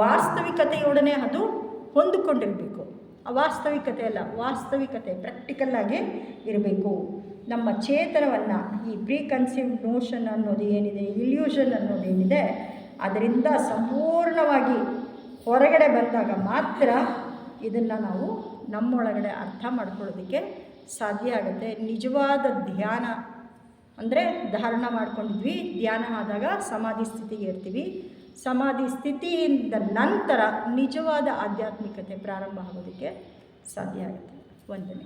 ವಾಸ್ತವಿಕತೆಯೊಡನೆ ಅದು ಹೊಂದಿಕೊಂಡಿರಬೇಕು. ಅವಾಸ್ತವಿಕತೆ ಅಲ್ಲ, ವಾಸ್ತವಿಕತೆ ಪ್ರಾಕ್ಟಿಕಲ್ಲಾಗಿ ಇರಬೇಕು. ನಮ್ಮ ಚೇತನವನ್ನು ಈ ಪ್ರೀ ಕನ್ಸೀವ್ಡ್ ನೋಷನ್ ಅನ್ನೋದು ಏನಿದೆ, ಇಲ್ಯೂಷನ್ ಅನ್ನೋದೇನಿದೆ, ಅದರಿಂದ ಸಂಪೂರ್ಣವಾಗಿ ಹೊರಗಡೆ ಬಂದಾಗ ಮಾತ್ರ ಇದನ್ನು ನಾವು ನಮ್ಮೊಳಗಡೆ ಅರ್ಥ ಮಾಡ್ಕೊಳ್ಳೋದಕ್ಕೆ ಸಾಧ್ಯ ಆಗುತ್ತೆ. ನಿಜವಾದ ಧ್ಯಾನ ಅಂದರೆ ಧಾರಣ ಮಾಡ್ಕೊಂಡಿದ್ವಿ, ಧ್ಯಾನ ಆದಾಗ ಸಮಾಧಿ ಸ್ಥಿತಿಗೆ ಇರ್ತೀವಿ. ಸಮಾಧಿ ಸ್ಥಿತಿಯಿಂದ ನಂತರ ನಿಜವಾದ ಆಧ್ಯಾತ್ಮಿಕತೆ ಪ್ರಾರಂಭ ಆಗೋದಕ್ಕೆ ಸಾಧ್ಯ ಆಗುತ್ತೆ. ವಂದನೆ.